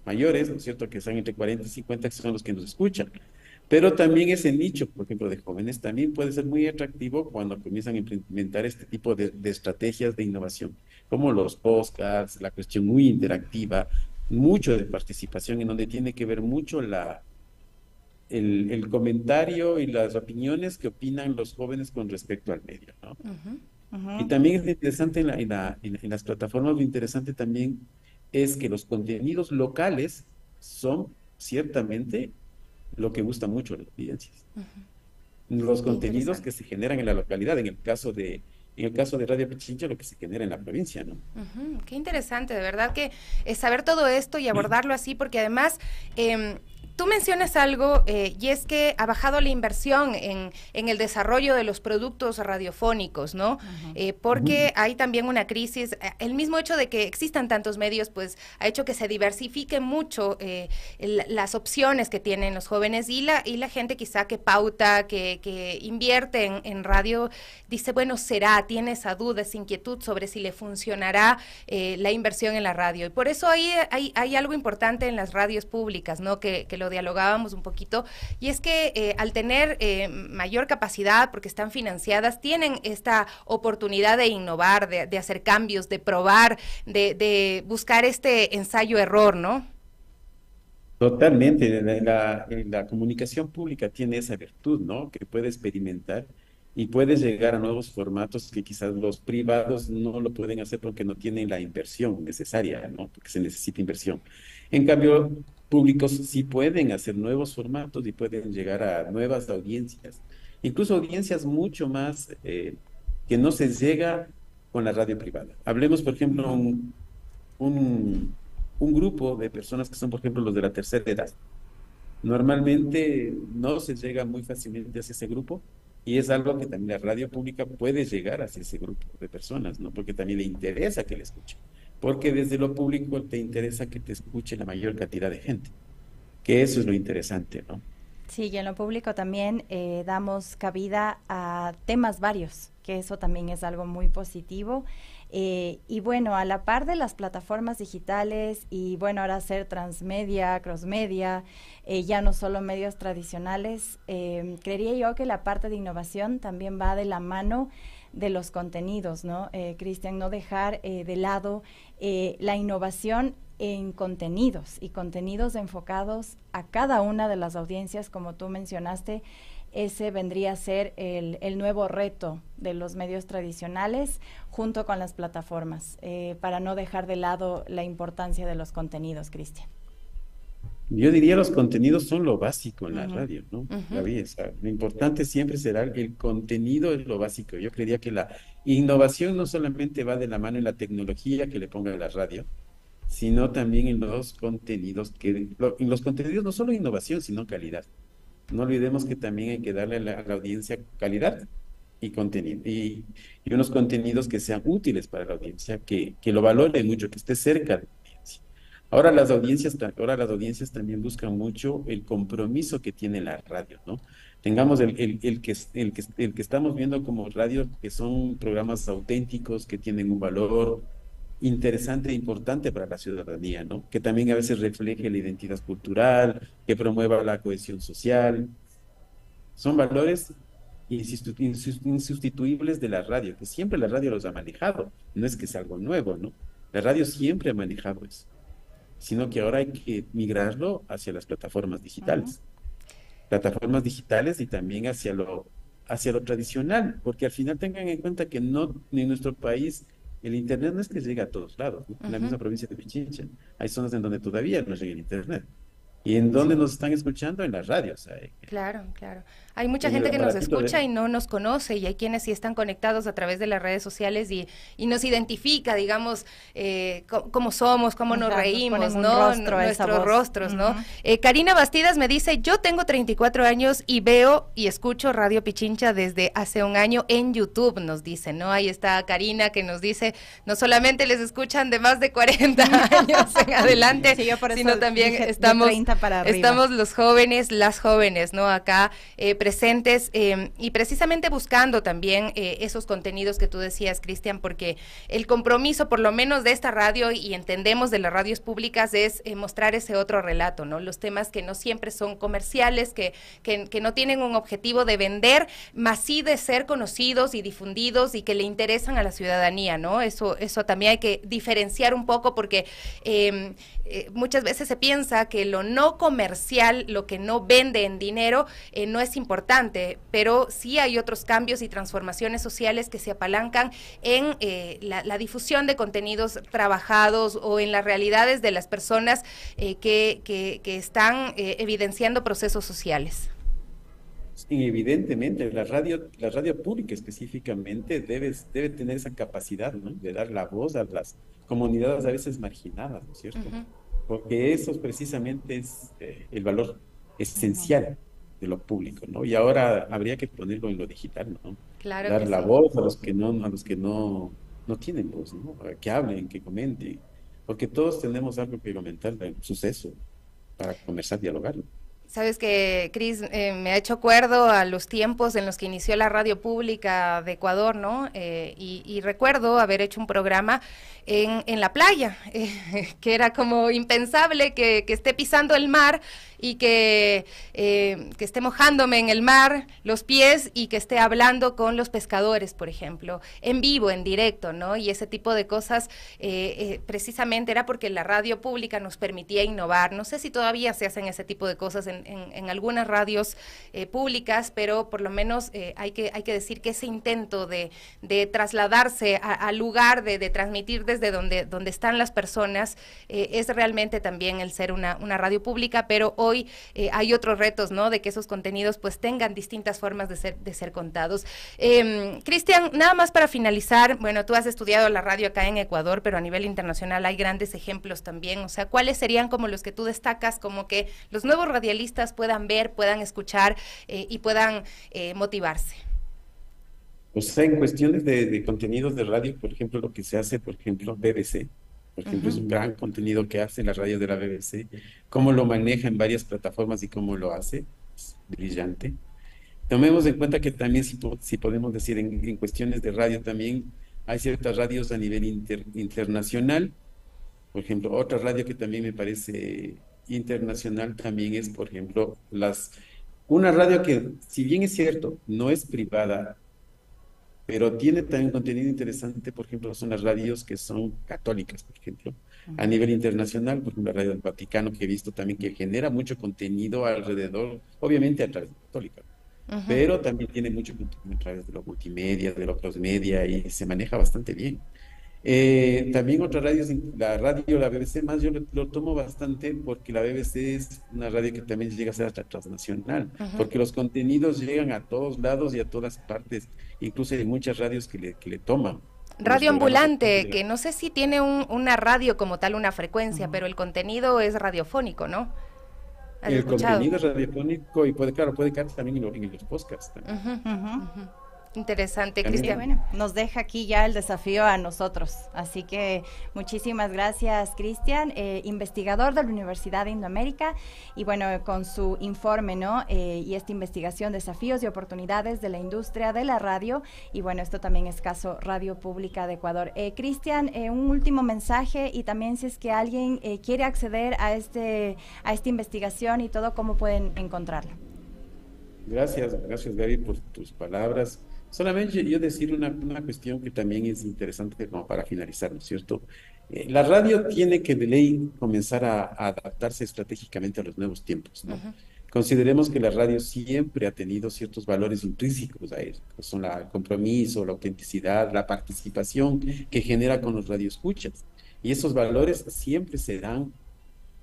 mayores, ¿no es cierto? Que están entre 40 y 50, que son los que nos escuchan. Pero también ese nicho, por ejemplo, de jóvenes, también puede ser muy atractivo cuando comienzan a implementar este tipo de estrategias de innovación, como los podcasts, la cuestión muy interactiva, mucho de participación, en donde tiene que ver mucho el comentario y las opiniones que opinan los jóvenes con respecto al medio, ¿no? Y también es interesante en las plataformas, lo interesante también es que los contenidos locales son ciertamente lo que gusta mucho a las audiencias. Los contenidos que se generan en la localidad, en el caso de Radio Pichincha, lo que se genera en la provincia, ¿no? Qué interesante, de verdad que saber todo esto y abordarlo así, porque además tú mencionas algo y es que ha bajado la inversión en el desarrollo de los productos radiofónicos, ¿no? Porque hay también una crisis. El mismo hecho de que existan tantos medios, pues, ha hecho que se diversifique mucho las opciones que tienen los jóvenes y la gente quizá que pauta, que invierte en radio, dice, bueno, tiene esa duda, esa inquietud sobre si le funcionará la inversión en la radio. Y por eso hay algo importante en las radios públicas, ¿no? Que lo dialogábamos un poquito, y es que al tener mayor capacidad, porque están financiadas, tienen esta oportunidad de innovar, de hacer cambios, de probar, de buscar este ensayo-error, ¿no? Totalmente, la comunicación pública tiene esa virtud, ¿no? Que puede experimentar y puede llegar a nuevos formatos que quizás los privados no lo pueden hacer porque no tienen la inversión necesaria, ¿no? Porque se necesita inversión. En cambio, públicos sí pueden hacer nuevos formatos y pueden llegar a nuevas audiencias, incluso audiencias mucho más que no se llega con la radio privada. Hablemos, por ejemplo, un grupo de personas que son, por ejemplo, los de la tercera edad. Normalmente no se llega muy fácilmente hacia ese grupo y es algo que también la radio pública puede llegar hacia ese grupo de personas, ¿no? Porque también le interesa que le escuchen. Porque desde lo público te interesa que te escuche la mayor cantidad de gente, que eso es lo interesante, ¿no? Sí, y en lo público también damos cabida a temas varios, que eso también es algo muy positivo. Y bueno, a la par de las plataformas digitales y bueno, ahora ser transmedia, crossmedia, ya no solo medios tradicionales, creería yo que la parte de innovación también va de la mano de los contenidos, ¿no? Cristian, no dejar de lado la innovación en contenidos y contenidos enfocados a cada una de las audiencias, como tú mencionaste. Ese vendría a ser el nuevo reto de los medios tradicionales junto con las plataformas, para no dejar de lado la importancia de los contenidos, Cristian. Yo diría los contenidos son lo básico en la radio, ¿no? Gaby, o sea, lo importante siempre será el contenido, es lo básico. Yo creería que la innovación no solamente va de la mano en la tecnología que le ponga a la radio, sino también en los contenidos, en los contenidos no solo innovación, sino calidad. No olvidemos que también hay que darle a la audiencia calidad y contenido, y unos contenidos que sean útiles para la audiencia, que lo valore mucho, que esté cerca de la audiencia. Ahora las audiencias también buscan mucho el compromiso que tiene la radio, ¿no? Tengamos el que estamos viendo como radio, que son programas auténticos, que tienen un valor interesante e importante para la ciudadanía, ¿no? Que también a veces refleje la identidad cultural, que promueva la cohesión social. Son valores insustituibles de la radio, que siempre la radio los ha manejado. No es que sea algo nuevo, ¿no? La radio siempre ha manejado eso, sino que ahora hay que migrarlo hacia las plataformas digitales y también hacia lo tradicional, porque al final tengan en cuenta que no, en nuestro país el Internet no es que llegue a todos lados, ¿no? En la misma provincia de Pichincha hay zonas en donde todavía no llega el Internet. ¿Y en dónde nos están escuchando? En las radios. Claro, claro. Hay mucha gente que nos escucha y no nos conoce, y hay quienes sí están conectados a través de las redes sociales y nos identifica, digamos, cómo somos, cómo nos reímos, ¿no? Nuestros rostros, ¿no? Karina Bastidas me dice, yo tengo 34 años y veo y escucho Radio Pichincha desde hace un año en YouTube, nos dice, ¿no? Ahí está Karina que nos dice, no solamente les escuchan de más de 40 años en adelante, sí, sino también estamos los jóvenes, las jóvenes, ¿no? Acá presentes y precisamente buscando también esos contenidos que tú decías, Cristian, porque el compromiso, por lo menos de esta radio, y entendemos de las radios públicas, es mostrar ese otro relato, ¿no? Los temas que no siempre son comerciales, que no tienen un objetivo de vender, más sí de ser conocidos y difundidos y que le interesan a la ciudadanía, ¿no? Eso también hay que diferenciar un poco, porque muchas veces se piensa que lo no comercial, lo que no vende en dinero, no es importante, pero sí hay otros cambios y transformaciones sociales que se apalancan en la difusión de contenidos trabajados o en las realidades de las personas que están evidenciando procesos sociales. Sí, evidentemente, la radio pública específicamente debe tener esa capacidad, ¿no? De dar la voz a las comunidades a veces marginadas, ¿no es cierto? Porque eso precisamente es el valor esencial de lo público, ¿no? Y ahora habría que ponerlo en lo digital, ¿no? Claro, dar que la sí. voz a los que no tienen voz, ¿no? Que hablen, que comenten, porque todos tenemos algo que comentar del suceso para conversar, dialogar, ¿no? Sabes que, Cris, me ha hecho acuerdo a los tiempos en los que inició la radio pública de Ecuador, ¿no? Y recuerdo haber hecho un programa en la playa, que era como impensable que esté pisando el mar y que esté mojándome en el mar los pies y que esté hablando con los pescadores, por ejemplo, en vivo, en directo, ¿no? Y ese tipo de cosas precisamente era porque la radio pública nos permitía innovar. No sé si todavía se hacen ese tipo de cosas en algunas radios públicas, pero por lo menos hay que decir que ese intento de trasladarse al lugar, de transmitir desde donde están las personas, es realmente también el ser una radio pública, pero hoy hay otros retos, ¿no? De que esos contenidos pues tengan distintas formas de ser contados. Cristian, nada más para finalizar, bueno, tú has estudiado la radio acá en Ecuador, pero a nivel internacional hay grandes ejemplos también, o sea, ¿cuáles serían como los que tú destacas, como que los nuevos radialistas puedan ver, puedan escuchar y puedan motivarse? O sea, en cuestiones de contenidos de radio, por ejemplo, lo que se hace, por ejemplo, BBC, por ejemplo, es un gran contenido que hace la radio de la BBC, cómo lo maneja en varias plataformas y cómo lo hace, es brillante. Tomemos en cuenta que también, si podemos decir, en cuestiones de radio también hay ciertas radios a nivel internacional. Por ejemplo, otra radio que también me parece internacional también es, por ejemplo, una radio que, si bien es cierto, no es privada, pero tiene también contenido interesante. Por ejemplo, son las radios que son católicas, por ejemplo, a nivel internacional, por ejemplo, la radio del Vaticano, que he visto también que genera mucho contenido alrededor, obviamente a través de la católica, pero también tiene mucho contenido a través de los multimedia, de los crossmedia, y se maneja bastante bien. También otras radios, la BBC más yo lo tomo bastante porque la BBC es una radio que también llega a ser hasta transnacional, porque los contenidos llegan a todos lados y a todas partes, incluso hay muchas radios que le toman. Radio ambulante, que no sé si tiene una radio como tal, una frecuencia, pero el contenido es radiofónico, ¿no? El contenido es radiofónico y puede quedar también en los podcasts. Interesante, Cristian. Bueno, nos deja aquí ya el desafío a nosotros, así que muchísimas gracias, Cristian, investigador de la Universidad de Indoamérica, y bueno, con su informe, ¿no? Y esta investigación, desafíos y oportunidades de la industria de la radio, y bueno, esto también es caso Radio Pública de Ecuador. Cristian, un último mensaje, y también si es que alguien quiere acceder a esta investigación y todo, ¿cómo pueden encontrarla? Gracias Gaby por tus palabras. Solamente yo decir una cuestión que también es interesante como para finalizar, ¿no es cierto? La radio tiene que de ley comenzar a adaptarse estratégicamente a los nuevos tiempos, ¿no? Consideremos que la radio siempre ha tenido ciertos valores intrínsecos a él, que son el compromiso, la autenticidad, la participación que genera con los radioescuchas. Y esos valores siempre serán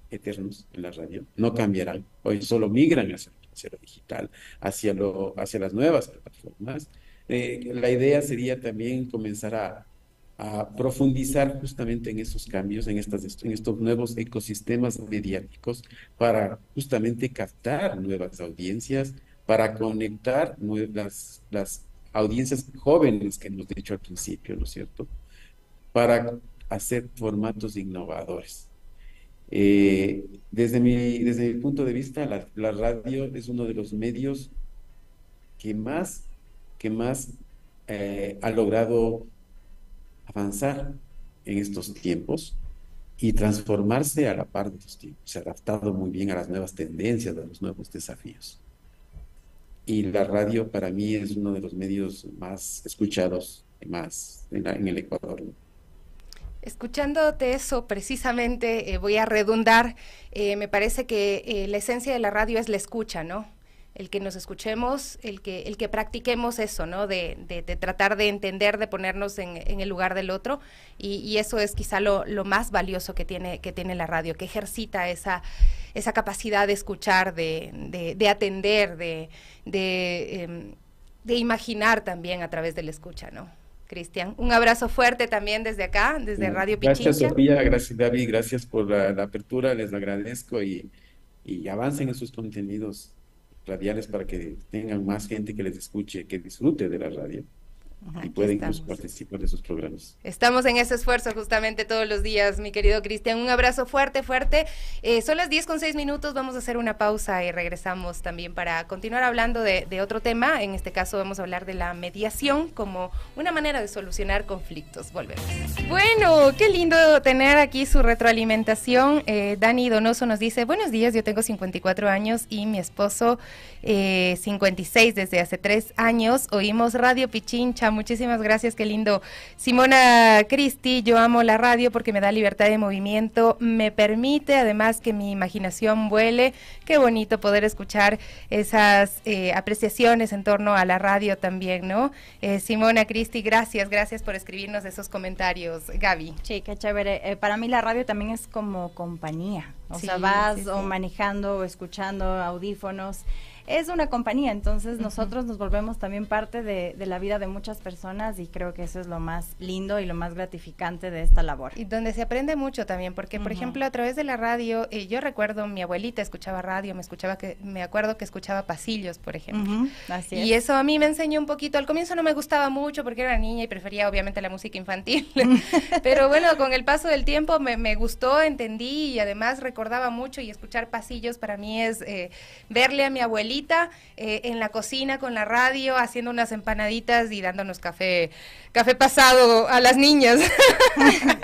eternos en la radio, no cambiarán. Hoy solo migran hacia lo digital, hacia las nuevas plataformas. La idea sería también comenzar a profundizar justamente en esos cambios, en estos nuevos ecosistemas mediáticos, para justamente captar nuevas audiencias, para conectar las audiencias jóvenes que hemos dicho al principio, ¿no es cierto? Para hacer formatos innovadores. Desde mi punto de vista, la radio es uno de los medios que más ha logrado avanzar en estos tiempos y transformarse a la par de estos tiempos. Se ha adaptado muy bien a las nuevas tendencias, a los nuevos desafíos. Y la radio para mí es uno de los medios más escuchados en el Ecuador, ¿no? Escuchándote eso, precisamente voy a redundar, me parece que la esencia de la radio es la escucha, ¿no? El que nos escuchemos, el que practiquemos eso, ¿no? De tratar de entender, de ponernos en el lugar del otro, y eso es quizá lo más valioso que tiene la radio, que ejercita esa capacidad de escuchar, de atender, de imaginar también a través de la escucha, ¿no? Cristian, un abrazo fuerte también desde acá, desde Radio Pichincha. Gracias, Sofía, gracias, David, gracias por la apertura, les agradezco y avancen en sus contenidos radiales para que tengan más gente que les escuche, que disfrute de la radio. Y pueden incluso participar de sus programas. Estamos en ese esfuerzo justamente todos los días, mi querido Cristian. Un abrazo fuerte, fuerte. Son las 10:06, vamos a hacer una pausa y regresamos también para continuar hablando de otro tema. En este caso vamos a hablar de la mediación como una manera de solucionar conflictos. Volvemos. Bueno, qué lindo tener aquí su retroalimentación. Dani Donoso nos dice, buenos días, yo tengo 54 años y mi esposo 56 desde hace 3 años. Oímos Radio Pichincha. Muchísimas gracias, qué lindo. Simona Cristi, yo amo la radio porque me da libertad de movimiento, me permite además que mi imaginación vuele. Qué bonito poder escuchar esas apreciaciones en torno a la radio también, ¿no? Simona Cristi, gracias por escribirnos esos comentarios. Gaby. Sí, qué chévere. Para mí la radio también es como compañía. O sea, vas o manejando o escuchando audífonos. Es una compañía, entonces nosotros nos volvemos también parte de la vida de muchas personas y creo que eso es lo más lindo y lo más gratificante de esta labor. Y donde se aprende mucho también, porque por ejemplo a través de la radio, yo recuerdo mi abuelita escuchaba radio, me acuerdo que escuchaba Pasillos, por ejemplo. Así es. Y eso a mí me enseñó un poquito, al comienzo no me gustaba mucho porque era niña y prefería obviamente la música infantil, pero bueno, con el paso del tiempo me gustó, entendí y además recordaba mucho, y escuchar Pasillos para mí es verle a mi abuelita en la cocina con la radio haciendo unas empanaditas y dándonos café pasado a las niñas.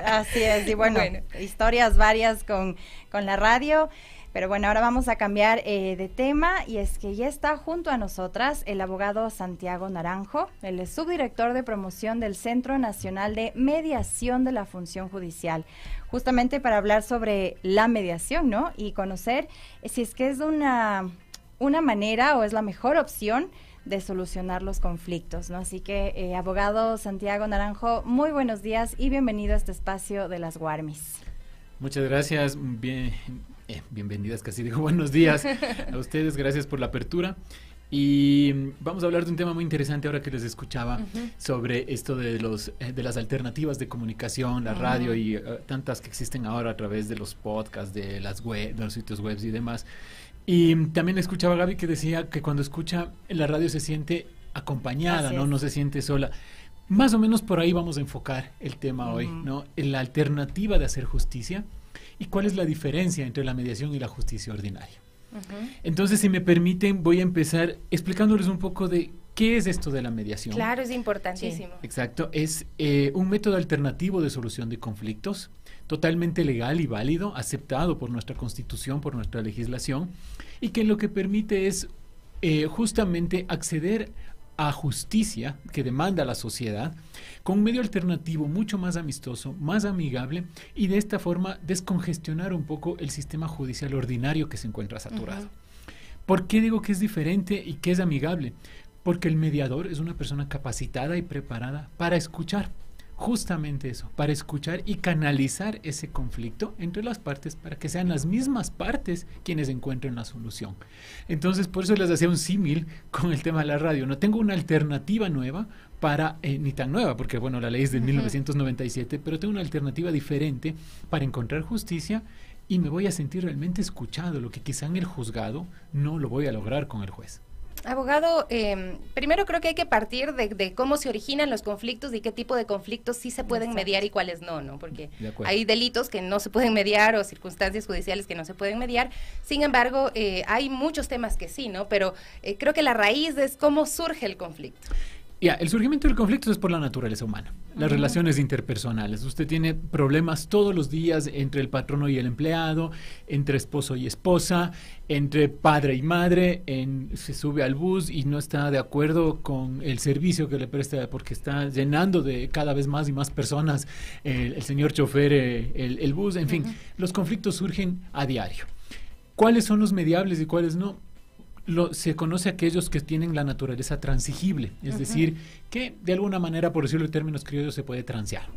Así es, y bueno, historias varias con la radio. Pero bueno, ahora vamos a cambiar de tema, y es que ya está junto a nosotras el abogado Santiago Naranjo. Él es subdirector de promoción del Centro Nacional de Mediación de la Función Judicial, justamente para hablar sobre la mediación, ¿no? Y conocer si es que es una manera o es la mejor opción de solucionar los conflictos, ¿no? Así que, abogado Santiago Naranjo, muy buenos días y bienvenido a este espacio de las Guarmis. Muchas gracias, bienvenidas, casi digo buenos días a ustedes, gracias por la apertura. Y vamos a hablar de un tema muy interesante ahora que les escuchaba sobre esto de las alternativas de comunicación, la radio y tantas que existen ahora a través de los podcasts, de los sitios web y demás. Y también escuchaba a Gaby que decía que cuando escucha la radio se siente acompañada, ¿no? No se siente sola. Más o menos por ahí vamos a enfocar el tema hoy, ¿no? En la alternativa de hacer justicia y cuál es la diferencia entre la mediación y la justicia ordinaria. Entonces, si me permiten, voy a empezar explicándoles un poco de qué es esto de la mediación. Claro, es importantísimo. Sí. Exacto, es un método alternativo de solución de conflictos, totalmente legal y válido, aceptado por nuestra Constitución, por nuestra legislación, y que lo que permite es justamente acceder a justicia que demanda la sociedad, con un medio alternativo mucho más amistoso, más amigable, y de esta forma descongestionar un poco el sistema judicial ordinario que se encuentra saturado. ¿Por qué digo que es diferente y que es amigable? Porque el mediador es una persona capacitada y preparada para escuchar. Justamente eso, para escuchar y canalizar ese conflicto entre las partes para que sean las mismas partes quienes encuentren la solución. Entonces, por eso les hacía un símil con el tema de la radio. No tengo una alternativa nueva para, ni tan nueva, porque bueno, la ley es de 1997, pero tengo una alternativa diferente para encontrar justicia y me voy a sentir realmente escuchado, lo que quizá en el juzgado no lo voy a lograr con el juez. Abogado, primero creo que hay que partir de cómo se originan los conflictos y qué tipo de conflictos sí se pueden mediar y cuáles no, ¿no? Porque hay delitos que no se pueden mediar o circunstancias judiciales que no se pueden mediar. Sin embargo, hay muchos temas que sí, ¿no? Pero creo que la raíz es cómo surge el conflicto. El surgimiento del conflicto es por la naturaleza humana, las relaciones interpersonales. Usted tiene problemas todos los días entre el patrono y el empleado, entre esposo y esposa, entre padre y madre, se sube al bus y no está de acuerdo con el servicio que le presta porque está llenando de cada vez más y más personas el señor chofer el bus. En fin, los conflictos surgen a diario. ¿Cuáles son los mediables y cuáles no? Se conoce a aquellos que tienen la naturaleza transigible, es decir, que de alguna manera, por decirlo en términos criollos, se puede transar,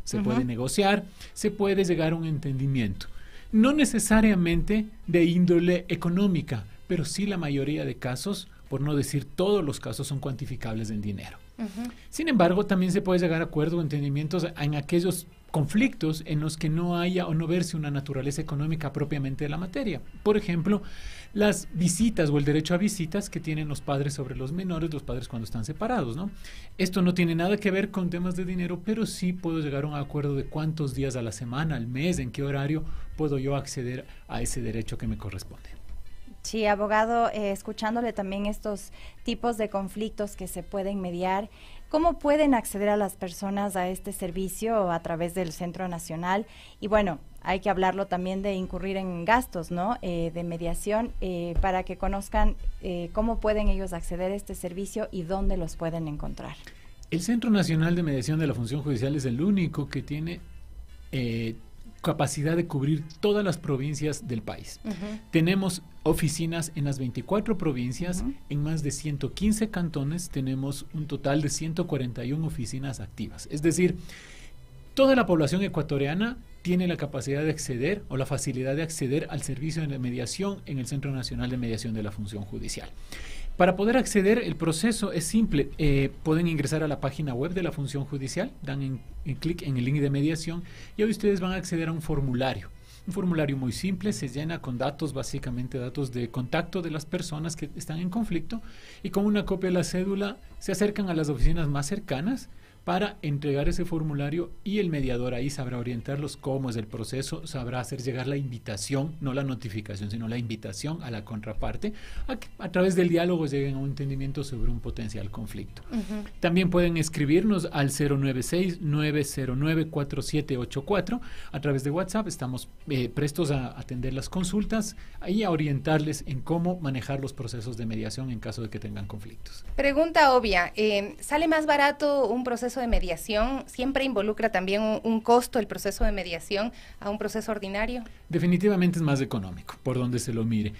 se puede negociar, se puede llegar a un entendimiento. No necesariamente de índole económica, pero sí la mayoría de casos, por no decir todos los casos, son cuantificables en dinero. Sin embargo, también se puede llegar a acuerdos o entendimientos en aquellos conflictos en los que no haya o no verse una naturaleza económica propiamente de la materia. Por ejemplo, las visitas o el derecho a visitas que tienen los padres sobre los menores, los padres cuando están separados, ¿no? Esto no tiene nada que ver con temas de dinero, pero sí puedo llegar a un acuerdo de cuántos días a la semana, al mes, en qué horario puedo yo acceder a ese derecho que me corresponde. Sí, abogado, escuchándole también estos tipos de conflictos que se pueden mediar, ¿cómo pueden acceder a las personas a este servicio a través del Centro Nacional? Y bueno, hay que hablarlo también de incurrir en gastos, ¿no? De mediación, para que conozcan cómo pueden ellos acceder a este servicio y dónde los pueden encontrar. El Centro Nacional de Mediación de la Función Judicial es el único que tiene capacidad de cubrir todas las provincias del país. Tenemos oficinas en las 24 provincias, en más de 115 cantones, tenemos un total de 141 oficinas activas. Es decir, toda la población ecuatoriana tiene la capacidad de acceder o la facilidad de acceder al servicio de mediación en el Centro Nacional de Mediación de la Función Judicial. Para poder acceder, el proceso es simple. Pueden ingresar a la página web de la Función Judicial, dan clic en el link de mediación y hoy ustedes van a acceder a un formulario. Un formulario muy simple, se llena con datos, básicamente datos de contacto de las personas que están en conflicto y con una copia de la cédula se acercan a las oficinas más cercanas para entregar ese formulario y el mediador ahí sabrá orientarlos cómo es el proceso, sabrá hacer llegar la invitación, no la notificación, sino la invitación a la contraparte, a que a través del diálogo lleguen a un entendimiento sobre un potencial conflicto. También pueden escribirnos al 096-909-4784 a través de WhatsApp, estamos prestos a atender las consultas y a orientarles en cómo manejar los procesos de mediación en caso de que tengan conflictos. Pregunta obvia, ¿sale más barato un proceso de mediación? ¿Siempre involucra también un costo el proceso de mediación a un proceso ordinario? Definitivamente es más económico, por donde se lo mire.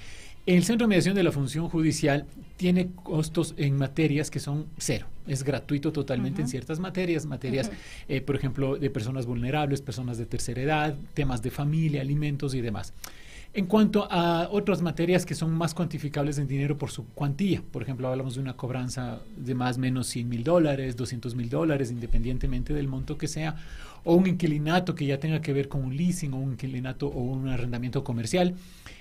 El Centro de Mediación de la Función Judicial tiene costos en materias que son cero. Es gratuito totalmente en ciertas materias, por ejemplo, de personas vulnerables, personas de tercera edad, temas de familia, alimentos y demás. En cuanto a otras materias que son más cuantificables en dinero por su cuantía, por ejemplo, hablamos de una cobranza de más o menos $100,000, $200,000, independientemente del monto que sea, o un inquilinato que ya tenga que ver con un leasing o un inquilinato o un arrendamiento comercial.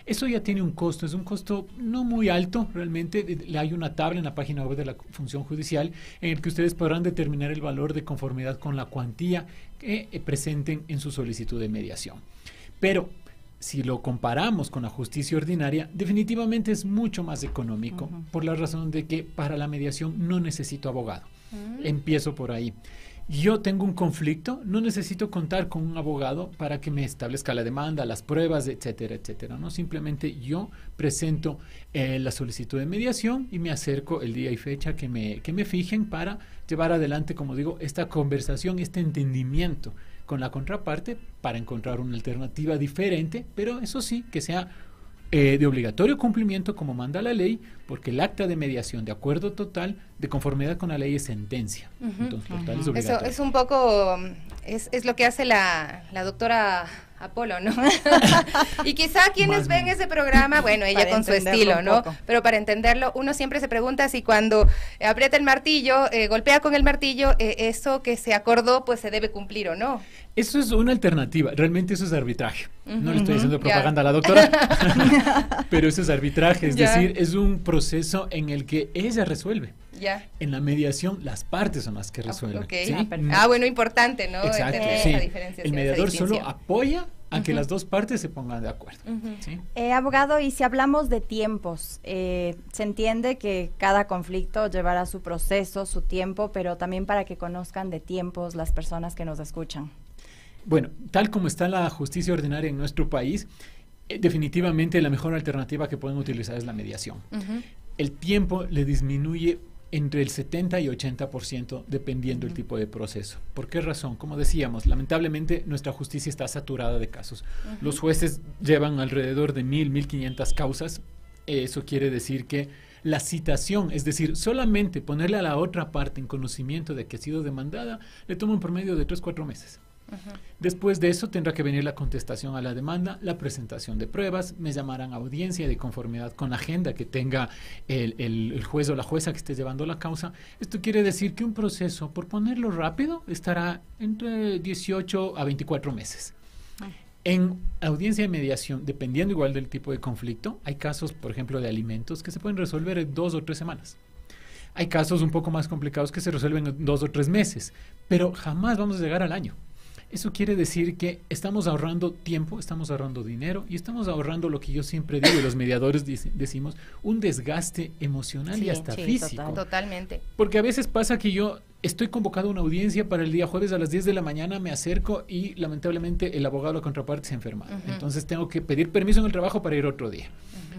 Eso ya tiene un costo, es un costo no muy alto realmente. Hay una tabla en la página web de la Función Judicial en el que ustedes podrán determinar el valor de conformidad con la cuantía que presenten en su solicitud de mediación. Pero si lo comparamos con la justicia ordinaria, definitivamente es mucho más económico, por la razón de que para la mediación no necesito abogado. Empiezo por ahí. yo tengo un conflicto, no necesito contar con un abogado para que me establezca la demanda, las pruebas, etcétera, etcétera, ¿no? Simplemente yo presento la solicitud de mediación y me acerco el día y fecha que me fijen para llevar adelante, como digo, esta conversación, este entendimiento con la contraparte para encontrar una alternativa diferente, pero eso sí, que sea de obligatorio cumplimiento como manda la ley, porque el acta de mediación de acuerdo total de conformidad con la ley es sentencia. Entonces, total es obligatorio. Eso es un poco, es lo que hace la doctora Apolo, ¿no? Y quizá quienes ven ese programa, bueno, ella con su estilo, ¿no? Pero para entenderlo, uno siempre se pregunta si cuando aprieta el martillo, golpea con el martillo, eso que se acordó, pues se debe cumplir o no. Eso es una alternativa, realmente eso es arbitraje. No le estoy haciendo propaganda a la doctora, pero eso es arbitraje, es decir, es un proceso en el que ella resuelve. En la mediación, las partes son las que resuelven. ¿Sí? Bueno, importante, ¿no? Exacto, esa diferenciación, el mediador solo apoya a que las dos partes se pongan de acuerdo. ¿Sí? Abogado, y si hablamos de tiempos, se entiende que cada conflicto llevará su proceso, su tiempo, pero también para que conozcan de tiempos las personas que nos escuchan. Bueno, tal como está la justicia ordinaria en nuestro país, definitivamente la mejor alternativa que pueden utilizar es la mediación. El tiempo le disminuye entre el 70 y 80% dependiendo del tipo de proceso. ¿Por qué razón? Como decíamos, lamentablemente nuestra justicia está saturada de casos. Los jueces llevan alrededor de 1.500 causas. Eso quiere decir que la citación, es decir, solamente ponerle a la otra parte en conocimiento de que ha sido demandada, le toma un promedio de 3-4 meses. Después de eso tendrá que venir la contestación a la demanda, la presentación de pruebas, me llamarán a audiencia de conformidad con la agenda que tenga el juez o la jueza que esté llevando la causa. Esto quiere decir que un proceso, por ponerlo rápido, estará entre 18 a 24 meses. En audiencia de mediación, dependiendo igual del tipo de conflicto, hay casos, por ejemplo, de alimentos que se pueden resolver en 2 o 3 semanas. Hay casos un poco más complicados que se resuelven en 2 o 3 meses, pero jamás vamos a llegar al año. Eso quiere decir que estamos ahorrando tiempo, estamos ahorrando dinero y estamos ahorrando lo que yo siempre digo y los mediadores decimos, un desgaste emocional y hasta físico. Totalmente. Porque a veces pasa que yo estoy convocado a una audiencia para el día jueves a las 10 de la mañana, me acerco y lamentablemente el abogado de la contraparte se ha enfermado. Entonces tengo que pedir permiso en el trabajo para ir otro día.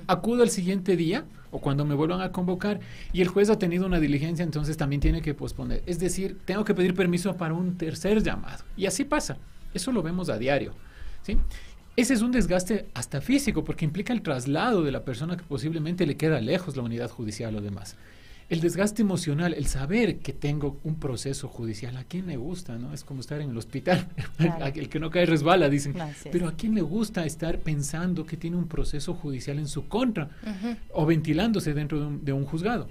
Acudo al siguiente día o cuando me vuelvan a convocar y el juez ha tenido una diligencia, entonces también tiene que posponer. Es decir, tengo que pedir permiso para un tercer llamado. Y así pasa. Eso lo vemos a diario, ¿sí? Ese es un desgaste hasta físico porque implica el traslado de la persona que posiblemente le queda lejos la unidad judicial o demás. El desgaste emocional, el saber que tengo un proceso judicial, ¿a quién le gusta, no? Es como estar en el hospital, el que no cae resbala, dicen, pero ¿a quién le gusta estar pensando que tiene un proceso judicial en su contra o ventilándose dentro de un juzgado?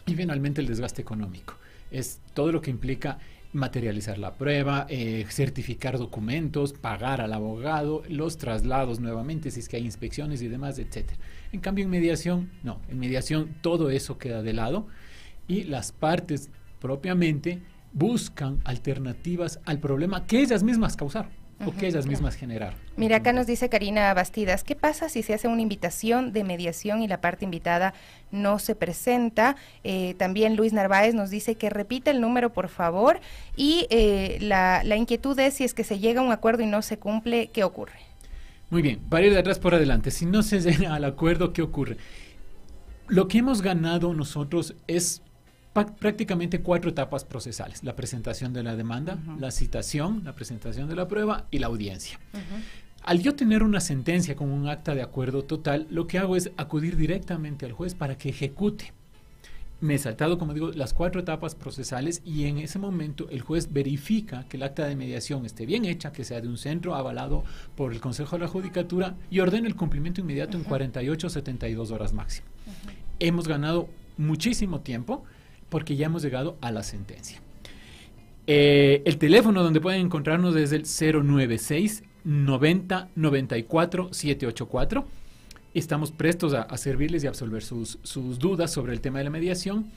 Y finalmente el desgaste económico, es todo lo que implica materializar la prueba, certificar documentos, pagar al abogado, los traslados nuevamente si es que hay inspecciones y demás, etcétera. En cambio en mediación, no, en mediación todo eso queda de lado y las partes propiamente buscan alternativas al problema que ellas mismas causaron o que ellas mismas generaron. Mira, acá nos dice Karina Bastidas, ¿qué pasa si se hace una invitación de mediación y la parte invitada no se presenta? También Luis Narváez nos dice que repita el número, por favor, y la inquietud es si es que se llega a un acuerdo y no se cumple, ¿qué ocurre? Muy bien, para ir de atrás por adelante, si no se llega al acuerdo, ¿qué ocurre? Lo que hemos ganado nosotros es prácticamente 4 etapas procesales: la presentación de la demanda, la citación, la presentación de la prueba y la audiencia. Al yo tener una sentencia con un acta de acuerdo total, lo que hago es acudir directamente al juez para que ejecute. Me he saltado, como digo, las 4 etapas procesales y en ese momento el juez verifica que el acta de mediación esté bien hecha, que sea de un centro avalado por el Consejo de la Judicatura y ordena el cumplimiento inmediato en 48 o 72 horas máximo. Hemos ganado muchísimo tiempo porque ya hemos llegado a la sentencia. El teléfono donde pueden encontrarnos es el 096 90 94 784. Estamos prestos a servirles y a absolver sus dudas sobre el tema de la mediación.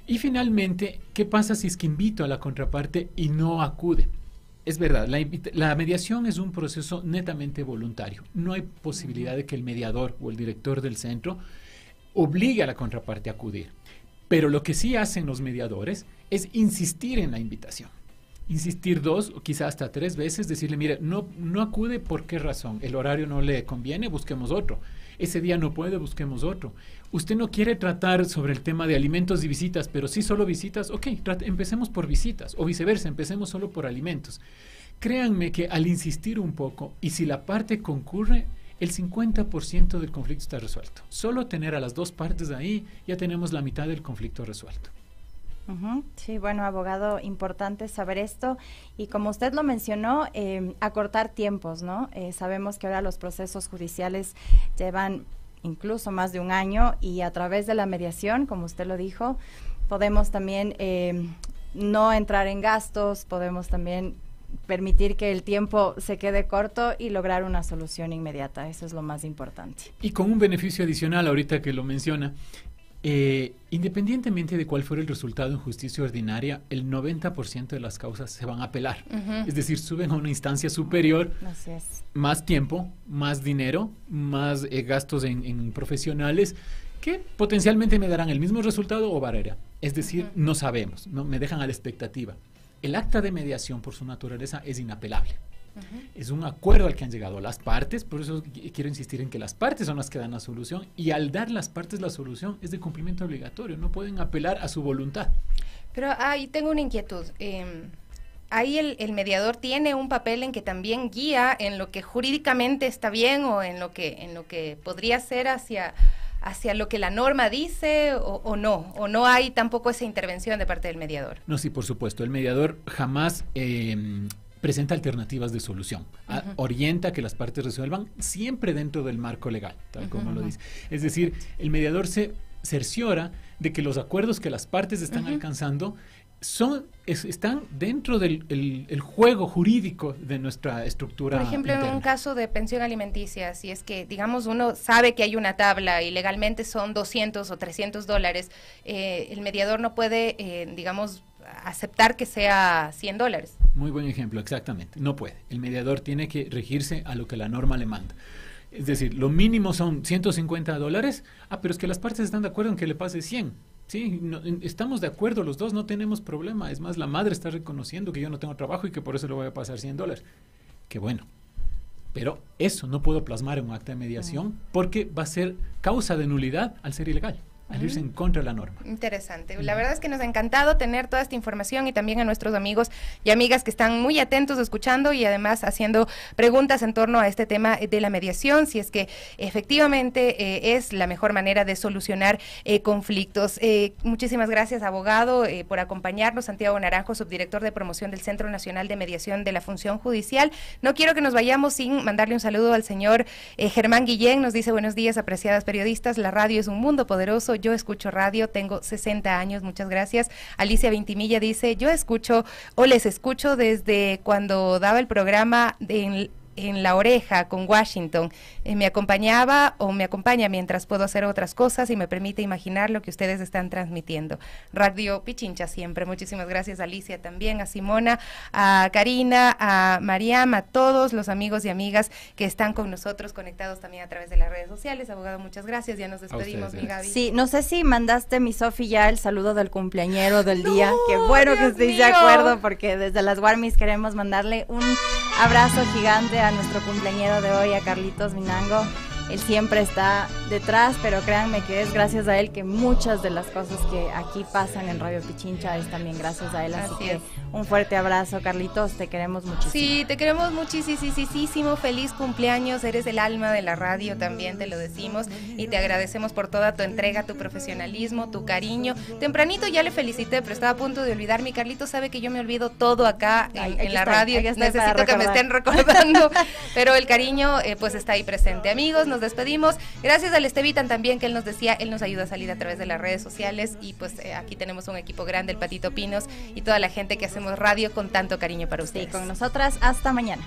Y finalmente, ¿qué pasa si es que invito a la contraparte y no acude? Es verdad, la mediación es un proceso netamente voluntario. No hay posibilidad de que el mediador o el director del centro obligue a la contraparte a acudir. Pero lo que sí hacen los mediadores es insistir en la invitación. insistir 2 o quizá hasta 3 veces, decirle, mire, no acude, ¿por qué razón? El horario no le conviene, busquemos otro. Ese día no puede, busquemos otro. Usted no quiere tratar sobre el tema de alimentos y visitas, pero sí solo visitas, ok, empecemos por visitas, o viceversa, empecemos solo por alimentos. Créanme que al insistir un poco, y si la parte concurre, el 50% del conflicto está resuelto. Solo tener a las dos partes ahí, ya tenemos la mitad del conflicto resuelto. Sí, bueno, abogado, importante saber esto. Y como usted lo mencionó, acortar tiempos, ¿no? Sabemos que ahora los procesos judiciales llevan incluso más de un año, y a través de la mediación, como usted lo dijo, podemos también no entrar en gastos, podemos también permitir que el tiempo se quede corto y lograr una solución inmediata. Eso es lo más importante. Y con un beneficio adicional, ahorita que lo menciona, independientemente de cuál fuera el resultado en justicia ordinaria, el 90% de las causas se van a apelar. Es decir, suben a una instancia superior. Así es. Más tiempo, más dinero, más gastos en profesionales, que potencialmente me darán el mismo resultado o barrera. Es decir, no sabemos, ¿no? Me dejan a la expectativa. El acta de mediación, por su naturaleza, es inapelable. Es un acuerdo al que han llegado las partes, por eso quiero insistir en que las partes son las que dan la solución, y al dar las partes la solución es de cumplimiento obligatorio, no pueden apelar a su voluntad. Pero ahí tengo una inquietud. Ahí el mediador tiene un papel en que también guía en lo que jurídicamente está bien, o en lo que podría ser hacia lo que la norma dice, o no hay tampoco esa intervención de parte del mediador. No, sí, por supuesto, el mediador jamás presenta alternativas de solución, orienta que las partes resuelvan siempre dentro del marco legal, tal como lo dice. Es decir, el mediador se cerciora de que los acuerdos que las partes están alcanzando están dentro del el juego jurídico de nuestra estructura. Por ejemplo, interna. en un caso de pensión alimenticia, si es que, digamos, uno sabe que hay una tabla y legalmente son $200 o $300, el mediador no puede, digamos, aceptar que sea $100. Muy buen ejemplo, exactamente. No puede. El mediador tiene que regirse a lo que la norma le manda. Es decir, lo mínimo son $150. Pero es que las partes están de acuerdo en que le pase 100. Sí, no, estamos de acuerdo los dos, no tenemos problema. Es más, la madre está reconociendo que yo no tengo trabajo y que por eso le voy a pasar $100. Qué bueno. Pero eso no puedo plasmar en un acta de mediación porque va a ser causa de nulidad al ser ilegal, al irse en contra de la norma. Interesante. La verdad es que nos ha encantado tener toda esta información, y también a nuestros amigos y amigas que están muy atentos escuchando y además haciendo preguntas en torno a este tema de la mediación, si es que efectivamente es la mejor manera de solucionar conflictos. Muchísimas gracias, abogado, por acompañarnos. Santiago Naranjo, subdirector de promoción del Centro Nacional de Mediación de la Función Judicial. No quiero que nos vayamos sin mandarle un saludo al señor Germán Guillén. Nos dice: buenos días, apreciadas periodistas, la radio es un mundo poderoso. Yo escucho radio, tengo 60 años, muchas gracias. Alicia Vintimilla dice: yo escucho o les escucho desde cuando daba el programa en La Oreja con Washington. Me acompañaba o me acompaña mientras puedo hacer otras cosas y me permite imaginar lo que ustedes están transmitiendo. Radio Pichincha siempre. Muchísimas gracias, Alicia, también a Simona, a Karina, a Mariam, a todos los amigos y amigas que están con nosotros conectados también a través de las redes sociales. Abogado, muchas gracias. Ya nos despedimos, mi Gaby. Sí, no sé si mandaste, mi Sofi, ya el saludo del cumpleañero del día. Qué bueno que estéis de acuerdo, porque desde las Warmis queremos mandarle un abrazo gigante a nuestro cumpleañero de hoy, a Carlitos Minango. Él siempre está detrás, pero créanme que es gracias a él que muchas de las cosas que aquí pasan en Radio Pichincha es también gracias a él. Así que un fuerte abrazo, Carlitos, te queremos muchísimo. Sí, te queremos muchísimo. Feliz cumpleaños, eres el alma de la radio, también te lo decimos, y te agradecemos por toda tu entrega, tu profesionalismo, tu cariño. Tempranito ya le felicité, pero estaba a punto de olvidarme. Carlitos sabe que yo me olvido todo acá en la radio, necesito que me estén recordando, pero el cariño pues está ahí presente. Amigos, nos despedimos. Gracias al Estevitan también, que él nos decía, él nos ayuda a salir a través de las redes sociales, y pues aquí tenemos un equipo grande, el Patito Pinos y toda la gente que hacemos radio con tanto cariño para ustedes. Sí, con nosotras, hasta mañana.